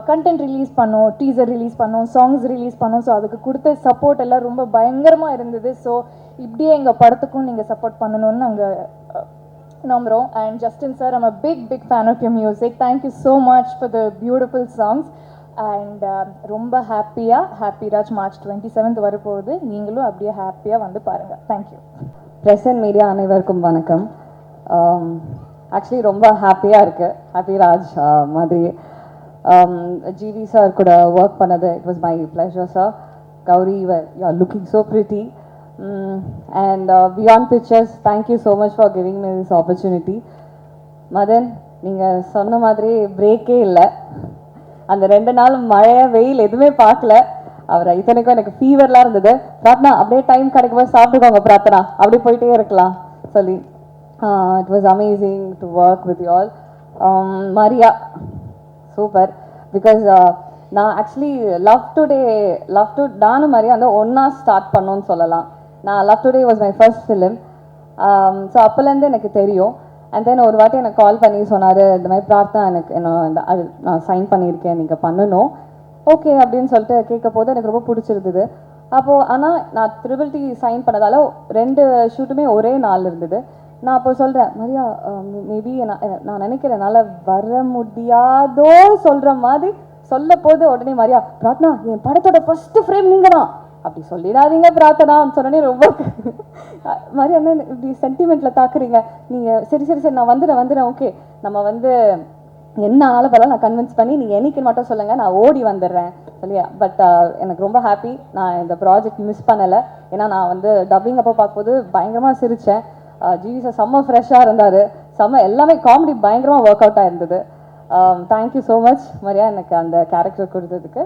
[SPEAKER 4] கண்டென்ட் ரிலீஸ் பண்ணோம், டீசர் ரிலீஸ் பண்ணோம், சாங்ஸ் ரிலீஸ் பண்ணோம். ஸோ அதுக்கு கொடுத்த சப்போர்ட் எல்லாம் ரொம்ப பயங்கரமாக இருந்தது. ஸோ இப்படியே எங்கள் படத்துக்கும் நீங்கள் சப்போர்ட் பண்ணணும்னு நாங்கள் நம்புகிறோம். And Justin sir, I'm a big fan of your music. Thank you so much for the beautiful songs. And ரொம்ப ஹாப்பி ராஜ் மார்ச் 27 வரப்போகுது. நீங்களும் அப்படியே ஹாப்பியாக வந்து பாருங்கள். தேங்க்யூ.
[SPEAKER 5] ப்ரெஸ் அண்ட் மீடியா அனைவருக்கும் வணக்கம். ஆக்சுவலி ரொம்ப ஹாப்பியாக இருக்குது. ஹாப்பி ராஜ் மாதிரி ஜிவி சார் கூட ஒர்க் பண்ணது, it was my pleasure sir. Gauri, you are looking so pretty. And beyond pictures, thank you so much for giving me this opportunity. Madan, நீங்கள் சொன்ன மாதிரி பிரேக்கே இல்லை. அந்த 2 நாள் மழை வெயில் எதுவுமே பார்க்கல. அவர் இத்தனைக்கும் எனக்கு ஃபீவர்லாம் இருந்தது. பிரார்த்தனா அப்படியே டைம் கிடைக்கும் போது சாப்பிட்டுக்கோங்க பிரார்த்தனா, அப்படியே போயிட்டே இருக்கலாம் சொல்லி. It was amazing to work with you all. Maria super. Because நான் ஆக்சுவலி லவ் டு நானும் மரியா வந்து ஒன்றா ஸ்டார்ட் பண்ணோன்னு சொல்லலாம். நான் love today was my first film. So அப்போலேருந்து எனக்கு தெரியும். அண்ட் தென் ஒரு வாட்டி எனக்கு கால் பண்ணி சொன்னார், இந்த மாதிரி பிரார்த்தனா எனக்கு அது நான் சைன் பண்ணியிருக்கேன், நீங்கள் பண்ணணும். ஓகே அப்படின்னு சொல்லிட்டு கேட்க போது எனக்கு ரொம்ப பிடிச்சிருந்தது. அப்போது ஆனால் நான் ட்ரிபிள் சைன் பண்ணதால 2 ஷூட்டுமே ஒரே நாள் இருந்தது. நான் அப்போ சொல்கிறேன், மரியா மேபி நான் நினைக்கிறேன் என்னால் வர முடியாதோ சொல்கிற மாதிரி சொல்ல போது உடனே மரியா, பிரார்த்தனா என் படத்தோட ஃபர்ஸ்ட் ஃப்ரேம் நீங்கள் தான், அப்படி சொல்லிடாதீங்க பிரார்த்தனா சொன்னோடனே ரொம்ப மரியா என்ன இப்படி சென்டிமெண்ட்டில் தாக்குறீங்க நீங்கள். சரி நான் வந்துடுறேன் ஓகே, நம்ம வந்து என்ன ஆனாலும் பரவாயில்ல, நான் கன்வின்ஸ் பண்ணி நீங்கள் என்னைக்குன்னு மட்டும் சொல்லுங்கள், நான் ஓடி வந்துடுறேன் சொல்லியா. பட் எனக்கு ரொம்ப ஹாப்பி, நான் இந்த ப்ராஜெக்ட் மிஸ் பண்ணலை. ஏன்னா நான் வந்து டப்பிங் அப்போ பார்க்கும்போது பயங்கரமாக சிரித்தேன். ஜிவி சார் செம்ம ஃப்ரெஷ்ஷாக இருந்தார், எல்லாமே காமெடி பயங்கரமாக ஒர்க் அவுட் ஆயிருந்தது. தேங்க்யூ ஸோ மச் மரியா எனக்கு அந்த கேரக்டர் கொடுத்ததுக்கு.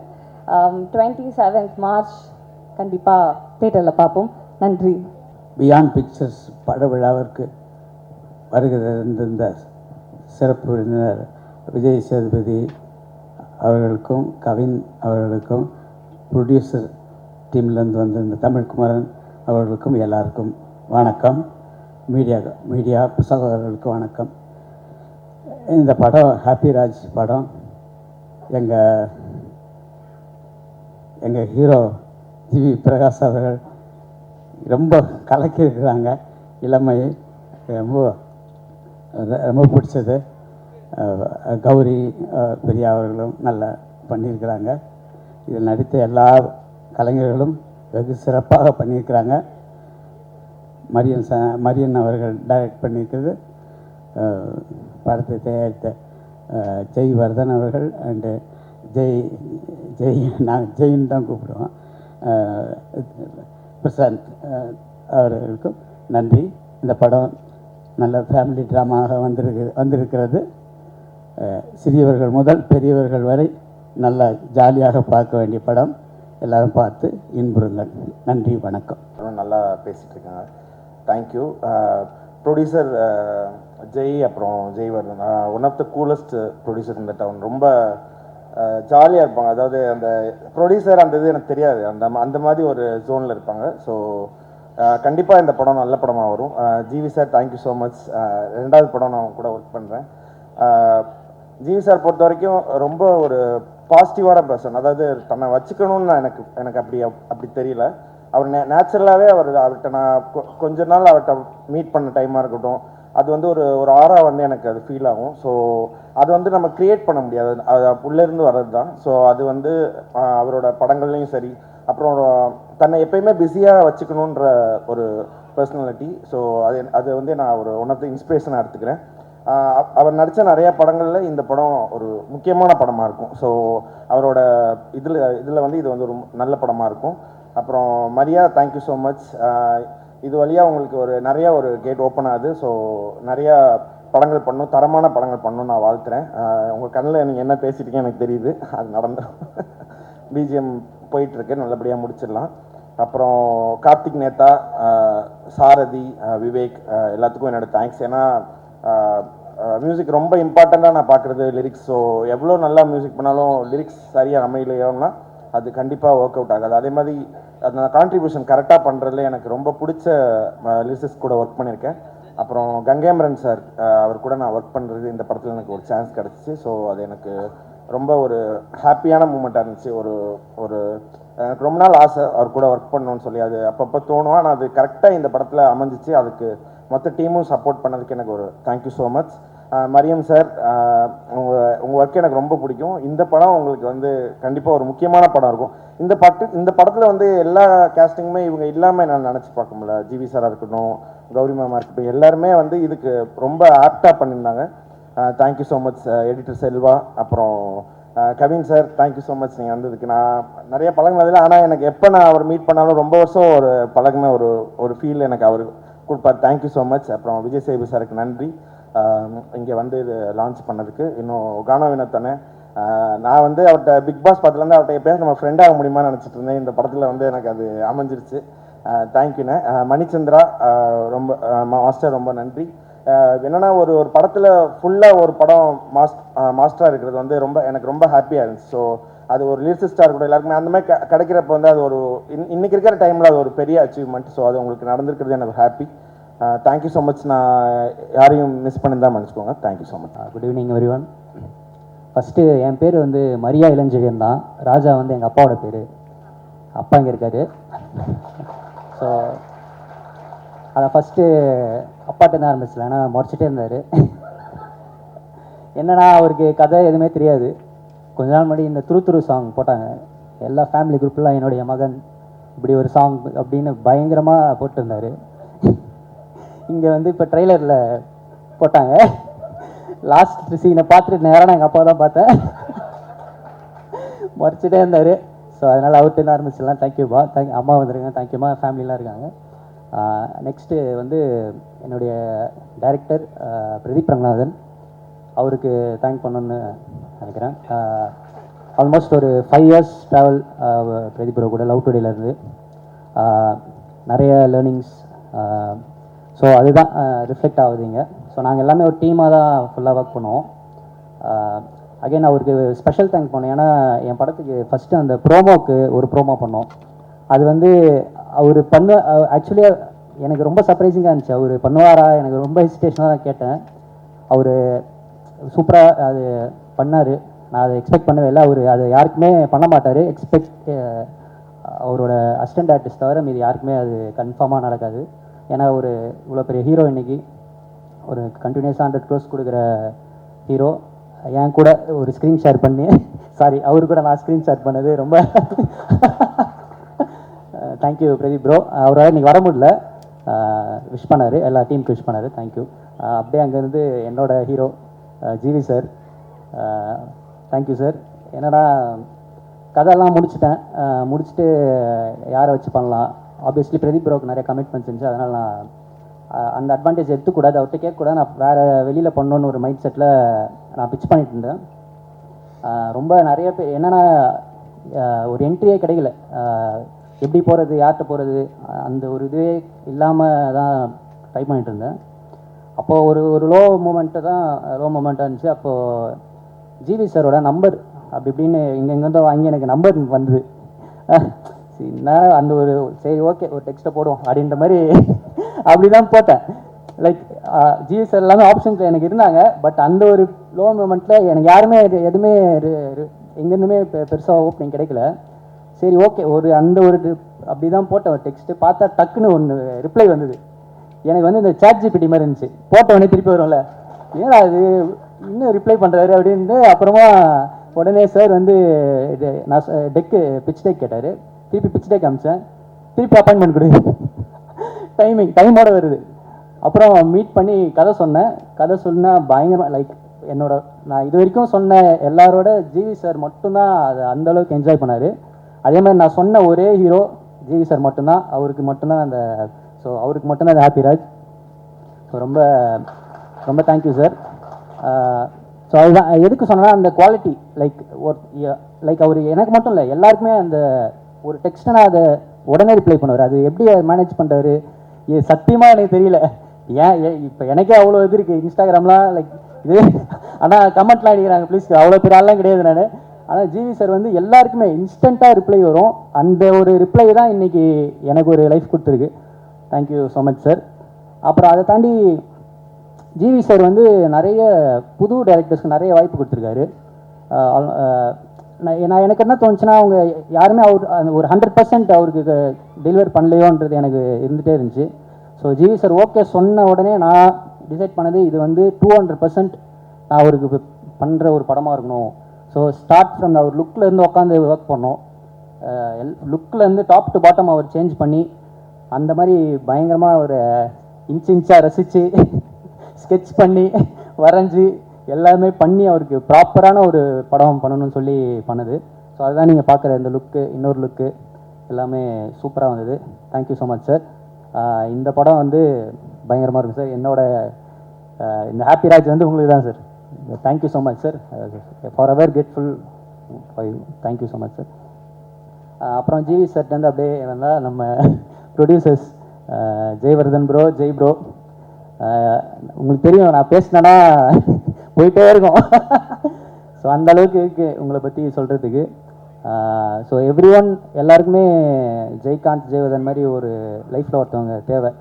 [SPEAKER 5] 27th மார்ச் கண்டிப்பாக தேட்டரில் பார்ப்போம். நன்றி.
[SPEAKER 6] பியாண்ட் பிக்சர்ஸ் பட விழாவிற்கு வருகிற சிறப்பு விருந்தினர் விஜய் சேதுபதி அவர்களுக்கும், கவின் அவர்களுக்கும், ப்ரொடியூசர் டீம்லேருந்து வந்திருந்த தமிழ்குமரன் அவர்களுக்கும் எல்லாருக்கும் வணக்கம். மீடியா சகோதரர்களுக்கு வணக்கம். இந்த படம் ஹாப்பி ராஜ் படம். எங்கள் ஹீரோ ஜிவி பிரகாஷ் அவர்கள் ரொம்ப கலக்கியிருக்கிறாங்க. இளமை ரொம்ப பிடிச்சது. கௌரி பெரியா அவர்களும் நல்லா பண்ணியிருக்கிறாங்க. இதில் நடித்த எல்லா கலைஞர்களும் வெகு சிறப்பாக பண்ணியிருக்கிறாங்க. மரியன் அவர்கள் டைரக்ட் பண்ணியிருக்கிறது. படத்தை தயாரித்த ஜெய்வர்தன் அவர்கள் அண்டு நாங்கள் ஜெயின்னு தான் கூப்பிடுவோம், பிரசாந்த் அவர்களுக்கும் நன்றி. இந்த படம் நல்ல ஃபேமிலி ட்ராமாக வந்திருக்கிறது. சிறியவர்கள் முதல் பெரியவர்கள் வரை நல்லா ஜாலியாக பார்க்க வேண்டிய படம். எல்லோரும் பார்த்து இன்புறுங்கள். நன்றி, வணக்கம்.
[SPEAKER 7] நல்லா பேசிகிட்டு இருக்காங்க. தேங்க்யூ. ப்ரொடியூசர் ஜெய், அப்புறம் Jayvardhan, one of the coolest producer இந்த டவுன். ரொம்ப ஜாலியாக இருப்பாங்க. அதாவது அந்த ப்ரொடியூசர் அந்த இது எனக்கு தெரியாது, அந்த மாதிரி ஒரு ஜோனில் இருப்பாங்க. ஸோ கண்டிப்பாக இந்த படம் நல்ல படமாக வரும். GV sir thank you so much. 2வது படம் நான் கூட ஒர்க் பண்ணுறேன். ஜிவி சார் பொறுத்த வரைக்கும் ரொம்ப ஒரு பாசிட்டிவான பர்சன். அதாவது தன்னை வச்சுக்கணும்னு எனக்கு அப்படி தெரியல. அவர் நேச்சுரலாகவே அவர்கிட்ட நான் கொஞ்ச நாள் அவர்கிட்ட மீட் பண்ண டைமாக இருக்கட்டும், அது வந்து ஒரு ஆரா வந்து எனக்கு அது ஃபீல் ஆகும். ஸோ அது வந்து நம்ம க்ரியேட் பண்ண முடியாது, அது உள்ளேருந்து வர்றது தான். ஸோ அது வந்து அவரோட படங்கள்லையும் சரி, அப்புறம் தன்னை எப்பயுமே பிஸியாக வச்சுக்கணுன்ற ஒரு பர்சனாலிட்டி. ஸோ அது வந்து நான் ஒரு ஒன் ஆஃப் த இன்ஸ்பிரேஷனாக எடுத்துக்கிறேன். அவர் நடித்த நிறைய படங்களில் இந்த படம் ஒரு முக்கியமான படமாக இருக்கும். ஸோ அவரோட இதில் வந்து இது வந்து ஒரு நல்ல படமாக இருக்கும். அப்புறம் மரியா தேங்க்யூ ஸோ மச். இது வழியாக உங்களுக்கு நிறையா ஒரு கேட் ஓப்பன் ஆகுது. ஸோ நிறையா படங்கள் பண்ணணும், தரமான படங்கள் பண்ணணும்னு நான் வாழ்த்துறேன். உங்கள் கண்ணில் நீங்கள் என்ன பேசிட்டீங்க எனக்கு தெரியுது, அது நடந்துடும். பிஜிஎம் போயிட்டுருக்கு, நல்லபடியாக முடிச்சிடலாம். அப்புறம் கார்த்திக் நேதா, சாரதி, விவேக் எல்லாத்துக்கும் என்னோடய தேங்க்ஸ். ஏன்னா மியூசிக் ரொம்ப இம்பார்ட்டண்ட்டாக நான் பார்க்குறது லிரிக்ஸ். ஸோ எவ்வளோ நல்லா மியூசிக் பண்ணாலும் லிரிக்ஸ் சரியாக அமையலையோன்னா அது கண்டிப்பாக ஒர்க் அவுட் ஆகாது. அதே மாதிரி அந்த கான்ட்ரிபியூஷன் கரெக்டாக பண்ணுறதுல எனக்கு ரொம்ப பிடிச்ச லிரிசிஸ்ட் கூட ஒர்க் பண்ணியிருக்கேன். அப்புறம் கங்கேமரன் சார், அவர் கூட நான் ஒர்க் பண்ணுறது இந்த படத்தில் எனக்கு ஒரு சான்ஸ் கிடச்சிச்சு. ஸோ அது எனக்கு ரொம்ப ஒரு ஹாப்பியான மூமெண்ட்டாக இருந்துச்சு. ஒரு ஒரு எனக்கு ரொம்ப நாள் ஆசை அவர் கூட ஒர்க் பண்ணணும்னு சொல்லி, அது அப்பப்போ தோணும். ஆனால் அது கரெக்டாக இந்த படத்தில் அமைஞ்சிச்சு. அதுக்கு மொத்த டீமும் சப்போர்ட் பண்ணதுக்கு எனக்கு ஒரு thank you so much. Mariam sir, உங்கள் ஒர்க் எனக்கு ரொம்ப பிடிக்கும். இந்த படம் உங்களுக்கு வந்து கண்டிப்பாக ஒரு முக்கியமான படம் இருக்கும். இந்த படத்தில் வந்து எல்லா கேஸ்டிங்குமே இவங்க இல்லாமல் நான் நினச்சி பார்க்க முடியல. ஜிவி சாராக இருக்கட்டும், கௌரி மேமாக இருக்கட்டும், எல்லாருமே வந்து இதுக்கு ரொம்ப ஆப்டாக பண்ணியிருந்தாங்க. Thank you so much editor Selva. அப்புறம் Kavin sir, thank you so much நீங்கள் வந்ததுக்கு. நான் நிறைய பழகினதில்லை, ஆனால் எனக்கு எப்போ நான் அவர் மீட் பண்ணாலும் ரொம்ப வருஷம் ஒரு பழகின ஒரு ஃபீல் எனக்கு அவர் கொடுப்பார். Thank you so much. அப்புறம் விஜய் சேது சாருக்கு நன்றி இங்கே வந்து இது லான்ச் பண்ணதுக்கு. இன்னும் கானா வினோத்தனே, நான் வந்து அவர்கிட்ட பிக் பாஸ் படத்துலேருந்து அவர்கிட்ட எப்போயாவது நம்ம ஃப்ரெண்டாக முடியுமான்னு நினச்சிட்டு இருந்தேன். இந்த படத்தில் வந்து எனக்கு அது அமைஞ்சிருச்சு. தேங்க்யூண்ணே. மணிச்சந்திரா, ரொம்ப மாஸ்டர், ரொம்ப நன்றி. என்னென்னா ஒரு படத்தில் ஃபுல்லாக ஒரு படம் மாஸ்டராக இருக்கிறது வந்து எனக்கு ரொம்ப ஹாப்பியாக இருந்துச்சு. ஸோ அது ஒரு லிரிசிஸ்டாக இருக்கட்டும், எல்லாருக்குமே அந்த மாதிரி கிடைக்கிறப்ப வந்து அது ஒரு இன்னைக்கு இருக்கிற டைமில் அது ஒரு பெரிய அச்சீவ்மெண்ட். ஸோ அது உங்களுக்கு நடந்திருக்கிறது எனக்கு ஹாப்பி. Thank you so much. நான் யாரையும் மிஸ் பண்ணியிருந்தா மன்னிச்சுக்கோங்க. Thank you so much.
[SPEAKER 8] Good evening everyone. First என் பேர் வந்து மரியா இளஞ்செழியன் தான். ராஜா வந்து எங்கள் அப்பாவோட பேர். அப்பா இங்கே இருக்காரு. ஸோ அதை ஃபஸ்ட்டு அப்பாட்ட தான் ஆரம்பிச்சல, ஏன்னா முறைச்சிட்டே இருந்தார். என்னன்னா அவருக்கு கதை எதுவுமே தெரியாது. கொஞ்ச நாள் முன்னாடி இந்த துரு சாங் போட்டாங்க. எல்லா ஃபேமிலி குரூப்லாம் என்னுடைய மகன் இப்படி ஒரு சாங் அப்படின்னு பயங்கரமாக போட்டிருந்தார். இங்கே வந்து இப்போ ட்ரெய்லரில் போட்டாங்க. லாஸ்ட் சீனை பார்த்துட்டு நேராக நான் எங்கள் அப்பா தான் பார்த்தேன். முறைச்சிட்டே இருந்தார். ஸோ அதனால் அவர்கிட்ட தான் ஆரம்பிச்சிடலாம். தேங்க்யூப்பா. அம்மா வந்துருங்க. தேங்க்யூம்மா. ஃபேமிலிலாம் இருக்காங்க. நெக்ஸ்ட்டு வந்து என்னுடைய டைரக்டர் பிரதீப் ரங்கநாதன், அவருக்கு தேங்க் பண்ணணுன்னு நினைக்கிறேன். ஆல்மோஸ்ட் ஒரு 5 இயர்ஸ் ட்ராவல் பிரதீப் ப்ரோ கூட லவ் டுடேலேருந்து நிறைய லேர்னிங்ஸ். ஸோ அதுதான் ரிஃப்ளெக்ட் ஆகுதுங்க. ஸோ நாங்கள் எல்லாமே ஒரு டீமாக தான் ஃபுல்லாக ஒர்க் பண்ணுவோம். அகைன் அவருக்கு ஸ்பெஷல் தேங்க் பண்ணோம். ஏன்னா என் படத்துக்கு ஃபஸ்ட்டு அந்த ப்ரோமோக்கு ஒரு ப்ரோமோ பண்ணோம். அது வந்து அவர் ஆக்சுவலி எனக்கு ரொம்ப சர்ப்ரைசிங்காக இருந்துச்சு. அவர் பண்ணுவாரா, எனக்கு ரொம்ப ஹெசிடேஷனாக தான் கேட்டேன். அவர் சூப்பராக அது பண்ணார். நான் அதை எக்ஸ்பெக்ட் பண்ணவே இல்லை. அவர் அதை யாருக்குமே பண்ண மாட்டார். அவரோட அசிஸ்டன்ட் ஆர்டிஸ்ட் தவிர மீது யாருக்குமே அது கன்ஃபார்மாக நடக்காது. ஏன்னா ஒரு இவ்வளோ பெரிய ஹீரோ, இன்றைக்கி ஒரு கண்டினியூஸாக 100 crores கொடுக்குற ஹீரோ என் கூட ஒரு ஸ்க்ரீன் ஷேர் பண்ணி, சாரி அவரு கூட நான் ஸ்க்ரீன் ஷேர் பண்ணது ரொம்ப தேங்க்யூ பிரதீப் ப்ரோ. அவரால் இன்றைக்கி வர முடியல, விஷ் பண்ணார், எல்லா டீமுக்கு விஷ் பண்ணார். தேங்க்யூ. அப்படியே அங்கேருந்து என்னோட hero GV sir, thank you sir. என்னடா கதையெல்லாம் முடிச்சுட்டு யாரை வச்சு பண்ணலாம். ஆப்வியஸ்லி பிரதீப் ப்ரோக்கு நிறைய கமிட்மெண்ட்ஸ் இருந்துச்சு. அதனால் நான் அந்த அட்வான்டேஜ் எடுத்துக்கூடாது, அவர்கிட்ட கேட்கக்கூடாது. நான் வேறு வெளியில் பண்ணணுன்னு ஒரு மைண்ட் செட்டில் நான் பிச் பண்ணிட்டு இருந்தேன். ரொம்ப நிறைய பேர் என்னென்னா ஒரு என்ட்ரியே கிடைக்கல. எப்படி போகிறது, யார்கிட்ட போகிறது, அந்த ஒரு இதுவே இல்லாமல் தான் ட்ரை பண்ணிகிட்டு இருந்தேன். அப்போது ஒரு லோ மூமெண்ட்டாக இருந்துச்சு. அப்போது ஜிவி சாரோட நம்பர் அப்படி இப்படின்னு இங்கேருந்து வாங்கி எனக்கு நம்பர் வந்தது. நான் அந்த ஒரு சரி ஓகே ஒரு டெக்ஸ்ட்டை போடுவோம் அப்படின்ற மாதிரி அப்படி தான் போட்டேன். லைக் ஜிவி சார் எல்லாமே ஆப்ஷன்ஸ் எனக்கு இருந்தாங்க. பட் அந்த ஒரு லோ மூமெண்ட்டில் எனக்கு யாருமே எதுவுமே எங்கேருந்துமே பெருசாக ஓப்பனிங் கிடைக்கல. சரி ஓகே அந்த ஒரு அப்படி தான் போட்டேன் ஒரு டெக்ஸ்ட்டு. பார்த்தா டக்குன்னு ஒன்று ரிப்ளை வந்தது. எனக்கு வந்து இந்த ChatGPT மாதிரி இருந்துச்சு. போட்ட உடனே திருப்பி வரும்ல, ஏன்னா அது இன்னும் ரிப்ளை பண்ணுறாரு அப்படின்னு. அப்புறமா உடனே சார் வந்து இது நான் பிச் டெக் கேட்டார். திருப்பி பிச் டெக் அமிச்சேன். திருப்பி அப்பாயின்மெண்ட் கொடு, டைமோட வருது. அப்புறம் மீட் பண்ணி கதை சொன்னால் பயங்கரமாக லைக் நான் இது வரைக்கும் சொன்ன எல்லாரோட ஜிவி சார் மட்டும்தான் அதை அந்தளவுக்கு என்ஜாய் பண்ணார். அதே மாதிரி நான் சொன்ன ஒரே ஹீரோ ஜிவி சார் மட்டும்தான். அவருக்கு மட்டும்தான் அந்த ஹாப்பி ராஜ். ஸோ ரொம்ப ரொம்ப தேங்க்யூ சார். ஸோ அதுதான் எதுக்கு சொன்னால் அந்த குவாலிட்டி லைக் அவர் எனக்கு மட்டும் இல்லை எல்லாருக்குமே அந்த ஒரு டெக்ஸ்ட்டை நான் அதை உடனே ரிப்ளை பண்ணுவார். அது எப்படி மேனேஜ் பண்ணுறாரு சத்தியமாக எனக்கு தெரியல. இப்போ எனக்கே அவ்வளோ இது இருக்குது இன்ஸ்டாகிராம்லாம் லைக் இது. ஆனால் கமெண்ட்லாம் அடிக்கிறாங்க ப்ளீஸ், அவ்வளோ பெரிய ஆள்லாம் கிடையாது நான். ஆனால் ஜிவி சார் வந்து எல்லாருக்குமே இன்ஸ்டண்ட்டாக ரிப்ளை வரும். அந்த ஒரு ரிப்ளை தான் இன்றைக்கி எனக்கு ஒரு லைஃப் கொடுத்துருக்கு. Thank you so much sir. அப்புறம் அதை தாண்டி ஜிவி சார் வந்து நிறைய புது டைரக்டர்ஸ்க்கு நிறைய வாய்ப்பு கொடுத்துருக்காரு. நான் எனக்கு என்ன தோணுச்சுன்னா, அவங்க யாருமே அந்த ஒரு 100% அவருக்கு டெலிவர் பண்ணலையோன்றது எனக்கு இருந்துகிட்டே இருந்துச்சு. ஸோ ஜிவி சார் ஓகே சொன்ன உடனே நான் டிசைட் பண்ணது இது வந்து 200% நான் அவருக்கு பண்ணுற ஒரு படமாக இருக்கணும். ஸோ ஸ்டார்ட் ஃப்ரம் அவர் லுக்லேருந்து உட்காந்து ஒர்க் பண்ணோம். லுக்லேருந்து டாப் டு பாட்டம் அவர் சேஞ்ச் பண்ணி அந்த மாதிரி பயங்கரமாக ஒரு இன்ச்சாக ரசித்து ஸ்கெட்ச் பண்ணி வரைஞ்சி எல்லாமே பண்ணி அவருக்கு ப்ராப்பரான ஒரு படம் பண்ணணும்னு சொல்லி பண்ணுது. ஸோ அதுதான் நீங்கள் பார்க்குற இந்த லுக்கு, இன்னொரு லுக்கு எல்லாமே சூப்பராக வந்தது. Thank you so much sir. இந்த படம் வந்து பயங்கரமாக இருக்கும் சார். என்னோட இந்த ஹாப்பி ராஜ் வந்து உங்களுக்கு தான் sir. Thank you so much sir. For ever grateful for you. Thank you so much sir. அப்புறம் ஜிவி சார்ட்டேருந்து அப்படியே வந்தால் நம்ம producers Jaivardhan bro, Jai bro. உங்களுக்கு தெரியும், நான் பேசினேன்னா போயிட்டே இருக்கும். ஸோ அந்த அளவுக்கு இருக்குது உங்களை பற்றி சொல்கிறதுக்கு. ஸோ எவ்ரி ஒன் எல்லாருக்குமே ஜெய்காந்த், ஜெய்வர்தன் மாதிரி ஒரு லைஃப்பில் ஒருத்தவங்க தேவை.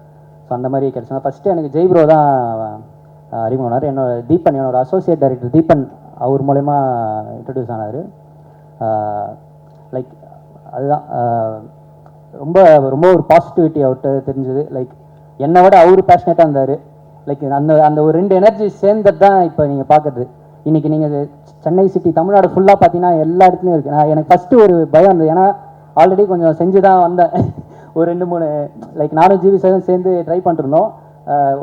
[SPEAKER 8] ஸோ அந்த மாதிரி கிடச்சாங்க. ஃபஸ்ட்டு எனக்கு ஜெய் ப்ரோ தான் அறிமுகமானார். என்னோட தீபன், என்னோட அசோசியேட் டைரக்டர் தீபன், அவர் மூலயமா இன்ட்ரடியூஸ் ஆனார். லைக் அதுதான் ரொம்ப ரொம்ப ஒரு பாசிட்டிவிட்டி அவர்கிட்ட தெரிஞ்சது. லைக் என்னை விட அவர் பேஷனேட்டாக இருந்தார். லைக் அந்த ஒரு 2 எனர்ஜி சேர்ந்தது தான் இப்போ நீங்கள் பார்க்குறது. இன்றைக்கி நீங்கள் சென்னை சிட்டி, தமிழ்நாடு ஃபுல்லாக பார்த்தீங்கன்னா எல்லா இடத்துலையும் இருக்குது. எனக்கு ஃபஸ்ட்டு ஒரு பயம் இருந்தது. ஏன்னா ஆல்ரெடி கொஞ்சம் செஞ்சு தான் வந்தேன். ஒரு 2-3 லைக் நானும் ஜிவி சாரும் சேர்ந்து ட்ரை பண்ணிருந்தோம்.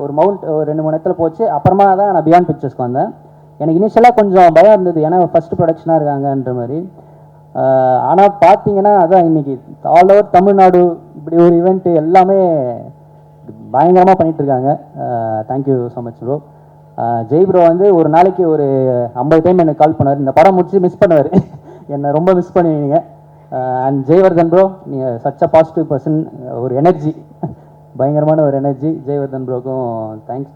[SPEAKER 8] ஒரு ஒரு 2-3 இடத்துல போச்சு. அப்புறமா தான் நான் பியாண்ட் பிக்சர்ஸ்க்கு வந்தேன். எனக்கு இனிஷியலாக கொஞ்சம் பயம் இருந்தது, ஏன்னா ஃபஸ்ட்டு ப்ரொடக்ஷனாக இருக்காங்கன்ற மாதிரி. ஆனால் பார்த்தீங்கன்னா அதான் இன்றைக்கி ஆல் ஓவர் தமிழ்நாடு இப்படி ஒரு ஈவெண்ட்டு எல்லாமே பயங்கரமாக பண்ணிகிட்ருக்காங்க. Thank you so much bro. Jai bro வந்து ஒரு நாளைக்கு ஒரு 50 டைம் எனக்கு கால் பண்ணுவார். இந்த படம் முடிச்சு மிஸ் பண்ணுவார். என்னை ரொம்ப மிஸ் பண்ணுவீங்க. அண்ட் ஜெய்வர்தன் ப்ரோ, நீங்கள் சச் அ பாசிட்டிவ் பர்சன், ஒரு எனர்ஜி, பயங்கரமான ஒரு எனர்ஜி. ஜெய்வர்தன் ப்ரோக்கும் தேங்க்ஸ்.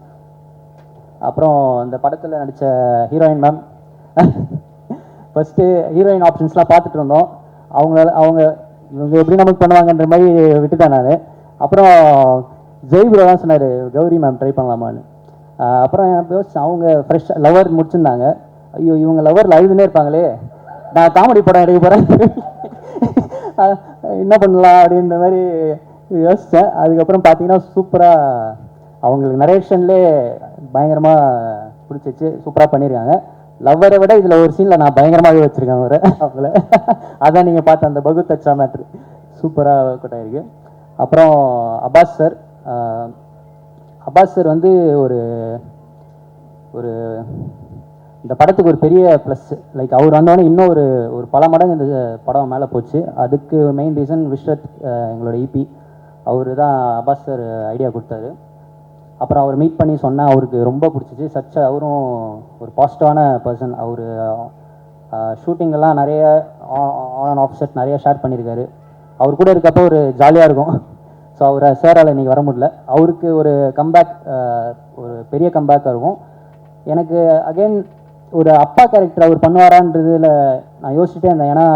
[SPEAKER 8] அப்புறம் இந்த படத்தில் நடித்த ஹீரோயின் மேம், ஃபஸ்ட்டு ஹீரோயின் ஆப்ஷன்ஸ்லாம் பார்த்துட்டு இருந்தோம். இவங்க எப்படி நமக்கு பண்ணுவாங்கன்ற மாதிரி விட்டுட்டேன் நான். அப்புறம் ஜெய் ப்ரோ தான் சொன்னார், கௌரி மேம் ட்ரை பண்ணலாமான்னு. அப்புறம் யோசிச்சேன், அவங்க ஃப்ரெஷ் லவர் முடிச்சிருந்தாங்க. ஐயோ இவங்க லவரில் அழுதுனே இருப்பாங்களே, நான் காமெடி படம் எடுக்க போகிறேன், என்ன பண்ணலாம் அப்படின்ற மாதிரி யோசித்தேன். அதுக்கப்புறம் பார்த்தீங்கன்னா சூப்பராக அவங்களுக்கு நரேஷன்லேயே பயங்கரமாக பிடிச்சிச்சு, சூப்பராக பண்ணியிருக்காங்க. லவ்வரை விட இதில் ஒரு சீனில் நான் பயங்கரமாகவே வச்சுருக்கேன் அவங்கள. அதான் நீங்கள் பார்த்த அந்த பகு தச்சா மேட்ரு சூப்பராக ஒர்க் அவுட் ஆகிருக்கு. அப்புறம் அப்பாஸ் சார் வந்து ஒரு இந்த படத்துக்கு ஒரு பெரிய ப்ளஸ். லைக் அவர் வந்தோடனே இன்னும் ஒரு பல மடங்கு இந்த படம் மேலே போச்சு. அதுக்கு மெயின் ரீசன் விஸ்வத், எங்களோட இபி, அவர் தான் அப்பாஸ் சார் ஐடியா கொடுத்தாரு. அப்புறம் அவர் மீட் பண்ணி சொன்னால் அவருக்கு ரொம்ப பிடிச்சிச்சு. அவரும் ஒரு பாசிட்டிவான பர்சன். அவர் ஷூட்டிங்கெல்லாம் நிறைய ஆன் அண்ட் ஆஃப் செட் நிறைய ஷேர் பண்ணியிருக்காரு. அவர் கூட இருக்கப்போ ஒரு ஜாலியாக இருக்கும். ஸோ அவரை சாரால் இன்றைக்கி வர முடியல. அவருக்கு ஒரு கம்பேக், ஒரு பெரிய கம்பேக்காக இருக்கும். எனக்கு அகெயின் ஒரு அப்பா கேரக்டர் அவர் பண்ணுவாரான்றதில் நான் யோசிச்சுட்டே இருந்தேன். ஏன்னா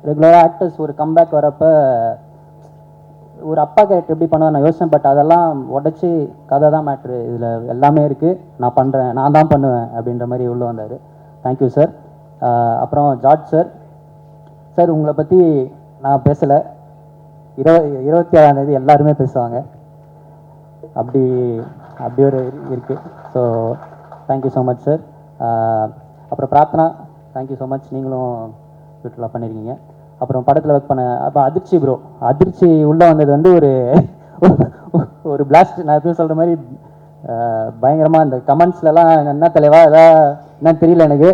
[SPEAKER 8] ரெகுலராக ஆக்டர்ஸ் ஒரு கம்பேக் வரப்போ ஒரு அப்பா கேரக்டர் எப்படி பண்ணுவேன் நான் யோசித்தேன். பட் அதெல்லாம் உடச்சி கதை தான் மேட்ரு, இதில் எல்லாமே இருக்குது, நான் பண்ணுறேன், நான் தான் பண்ணுவேன் அப்படின்ற மாதிரி உள்ளே வந்தார். Thank you sir. அப்புறம் ஜார்ஜ் சார், உங்களை பற்றி நான் பேசலை, 27ஆம் தேதி எல்லாருமே பேசுவாங்க, அப்படி ஒரு இருக்குது. So thank you so much sir. அப்புறம் பிரார்த்தனா, தேங்க்யூ ஸோ மச், நீங்களும் வீட்டில் பண்ணியிருக்கீங்க. அப்புறம் படத்தில் ஒர்க் பண்ண அப்போ அதிர்ச்சி உள்ளே வந்தது வந்து ஒரு பிளாஸ்ட். நான் எப்பயும் சொல்கிற மாதிரி பயங்கரமாக இந்த கமெண்ட்ஸ்லலாம் என்ன தலைவா எதாவது என்னன்னு தெரியல, எனக்கு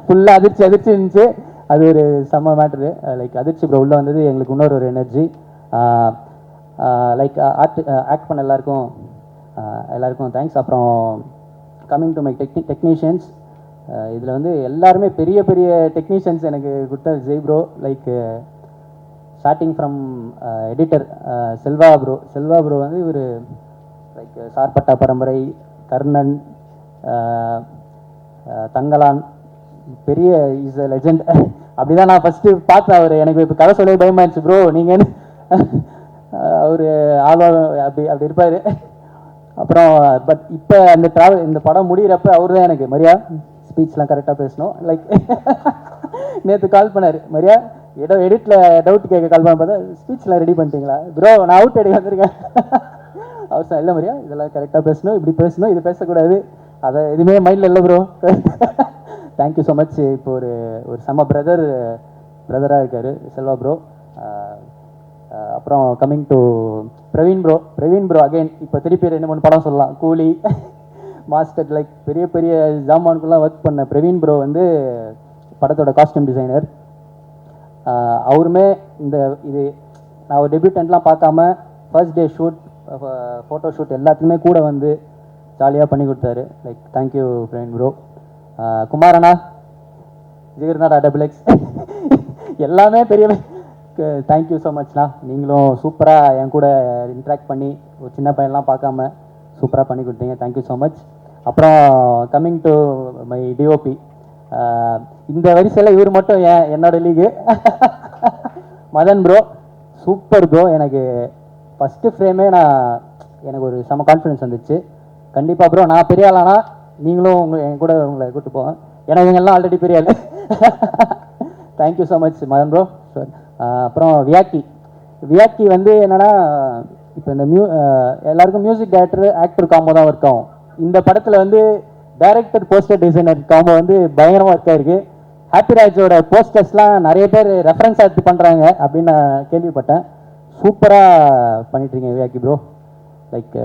[SPEAKER 8] ஃபுல்லாக அதிர்ச்சி இருந்துச்சு. அது ஒரு செம்ம மேட்ரு. லைக் அதிர்ச்சி ப்ரோ உள்ளே வந்தது எங்களுக்கு இன்னொரு ஒரு எனர்ஜி. லைக் ஆக்ட் பண்ண எல்லாருக்கும் தேங்க்ஸ். அப்புறம் கம்மிங் டு மை டெக்னீஷியன்ஸ், இதில் வந்து எல்லாருமே பெரிய பெரிய டெக்னீஷியன்ஸ் எனக்கு கொடுத்தாரு Jai bro. Like starting from editor Selva bro வந்து இவர் லைக் சார்பட்டா பரம்பரை, கர்ணன், தங்கலான், பெரிய இஸ் அ லெஜெண்ட். அப்படி தான் நான் ஃபஸ்ட்டு பார்த்தேன் அவர். எனக்கு இப்போ கதை சொல்லவே பயமாயிருச்சு ப்ரோ. நீங்கள் அவர் ஆழ்வார் அப்படி அப்படி இருப்பார். அப்புறம் பட் இப்போ அந்த இந்த படம் முடிகிறப்ப அவர் தான் எனக்கு மரியா ஸ்பீச்லாம் கரெக்டாக பேசணும். லைக் நேற்று கால் பண்ணார், மரியா ஏதோ எடிட்டில் டவுட் கேட்க கால் பண்ண பார்த்தா ஸ்பீச்லாம் ரெடி பண்ணிட்டீங்களா ப்ரோ, நான் அவுட் எடுக்க வந்திருக்கேன். அவசரம் இல்லை மரியா, இதெல்லாம் கரெக்டாக பேசணும், இப்படி பேசணும், இது பேசக்கூடாது, அதை எதுவுமே மைண்டில் இல்லை ப்ரோ. Thank you so much. இப்போ ஒரு செம்ம பிரதராக இருக்கார் செல்வா ப்ரோ. அப்புறம் coming to Praveen bro again இப்போ திருப்பி 2-3 படம் சொல்லலாம். கூலி, மாஸ்டர், லைக் பெரிய பெரிய ஜாமானுக்குலாம் ஒர்க் பண்ண பிரவீன் ப்ரோ வந்து படத்தோட காஸ்டியூம் டிசைனர். அவருமே இது நான் ஒரு டெபியூட்டன்ட்லாம் பார்க்காம first day shoot, photo shoot எல்லாத்துக்குமே கூட வந்து ஜாலியாக பண்ணி கொடுத்தாரு. Like thank you Praveen bro. குமாரண்ணா, ஜிகர்நாடா XXX எல்லாமே பெரிய தேங்க்யூ ஸோ மச்ண்ணா. நீங்களும் சூப்பராக என் கூட இன்ட்ராக்ட் பண்ணி ஒரு சின்ன பையன்லாம் பார்க்காம சூப்பராக பண்ணி கொடுத்தீங்க. Thank you so much. அப்புறம் கம்மிங் டு மை டிஓபி, இந்த வரிசையில் இவர் மட்டும் என்னோட லீகு மதன் ப்ரோ. Super bro. எனக்கு ஃபஸ்ட்டு ஃப்ரேமே எனக்கு ஒரு செம கான்ஃபிடன்ஸ் வந்துச்சு. கண்டிப்பாக ப்ரோ நான் பெரிய ஆளானா நீங்களும் என் கூட உங்களை கூப்பிட்டு போவேன். ஏன்னா இவங்கெல்லாம் ஆல்ரெடி பெரிய ஆள். Thank you so much Madan bro. அப்புறம் வியாக்கி வந்து என்னென்னா இப்போ இந்த எல்லாருக்கும் மியூசிக் டைரக்டர் ஆக்டர் காம்போ தான் ஒர்க் ஆகும். இந்த படத்தில் வந்து டைரக்டர் போஸ்டர் டிசைனர் காம்போ வந்து பயங்கரமாக ஒர்க் ஆயிருக்கு. ஹாப்பிராஜோட போஸ்டர்ஸ்லாம் நிறைய பேர் ரெஃபரன்ஸ் எடுத்து பண்ணுறாங்க அப்படின்னு நான் கேள்விப்பட்டேன். சூப்பராக பண்ணிட்டுருக்கீங்க வியாக்கி ப்ரோ. லைக்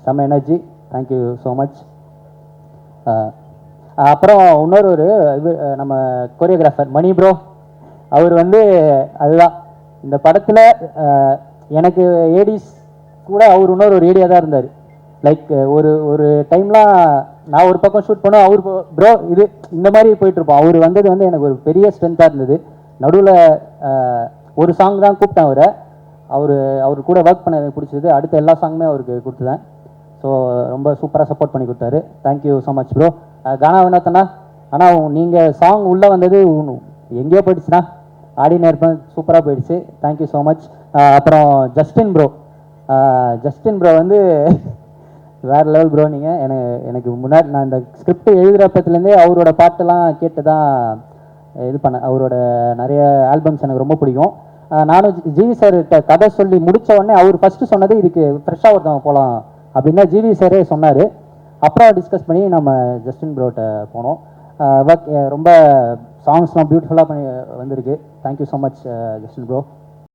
[SPEAKER 8] செம்ம எனர்ஜி. Thank you so much. அப்புறம் இன்னொரு நம்ம கொரியோகிராஃபர் மணி ப்ரோ. அவர் வந்து அதுதான் இந்த படத்தில் எனக்கு ஏடிஸ் கூட அவர் ஒரு ஏடியாக தான் இருந்தார். லைக் ஒரு டைம்லாம் நான் ஒரு பக்கம் ஷூட் பண்ணோம், அவர் ப்ரோ இது இந்த மாதிரி போயிட்டுருப்போம். அவர் வந்தது வந்து எனக்கு ஒரு பெரிய ஸ்ட்ரென்த்தாக இருந்தது. நடுவில் ஒரு சாங் தான் கூப்பிட்டேன் அவர் கூட ஒர்க் பண்ண எனக்கு பிடிச்சது. அடுத்த எல்லா சாங்குமே அவருக்கு கொடுத்துதேன். ஸோ ரொம்ப சூப்பராக சப்போர்ட் பண்ணி கொடுத்தாரு. Thank you so much bro. Gana வினோத்தண்ணா, ஆனால் நீங்கள் சாங் உள்ளே வந்தது எங்கேயோ போயிடுச்சுண்ணா, ஆடினே இருப்பேன், சூப்பராக போயிடுச்சு. Thank you so much. அப்புறம் ஜஸ்டின் ப்ரோ வந்து வேறு லெவல் ப்ரோ. நீங்கள் எனக்கு முன்னாடி நான் இந்த ஸ்கிரிப்ட் எழுதுகிறப்பத்துலேருந்தே அவரோட பாட்டெல்லாம் கேட்டு தான் இது பண்ணேன். அவரோட நிறைய ஆல்பம்ஸ் எனக்கு ரொம்ப பிடிக்கும். நானும் ஜிவி சார்கிட்ட கதை சொல்லி முடித்த உடனே அவர் ஃபஸ்ட்டு சொன்னது இதுக்கு ஃப்ரெஷ்ஷாக ஒருத்தவங்க போகலாம் அப்படின்னா ஜிவி சாரே சொன்னார். அப்புறம் டிஸ்கஸ் பண்ணி நம்ம ஜஸ்டின் ப்ரோட்ட போனோம். ரொம்ப சாங்ஸ்லாம் பியூட்டிஃபுல்லாக பண்ணி வந்திருக்கு. Thank you so much Justin bro.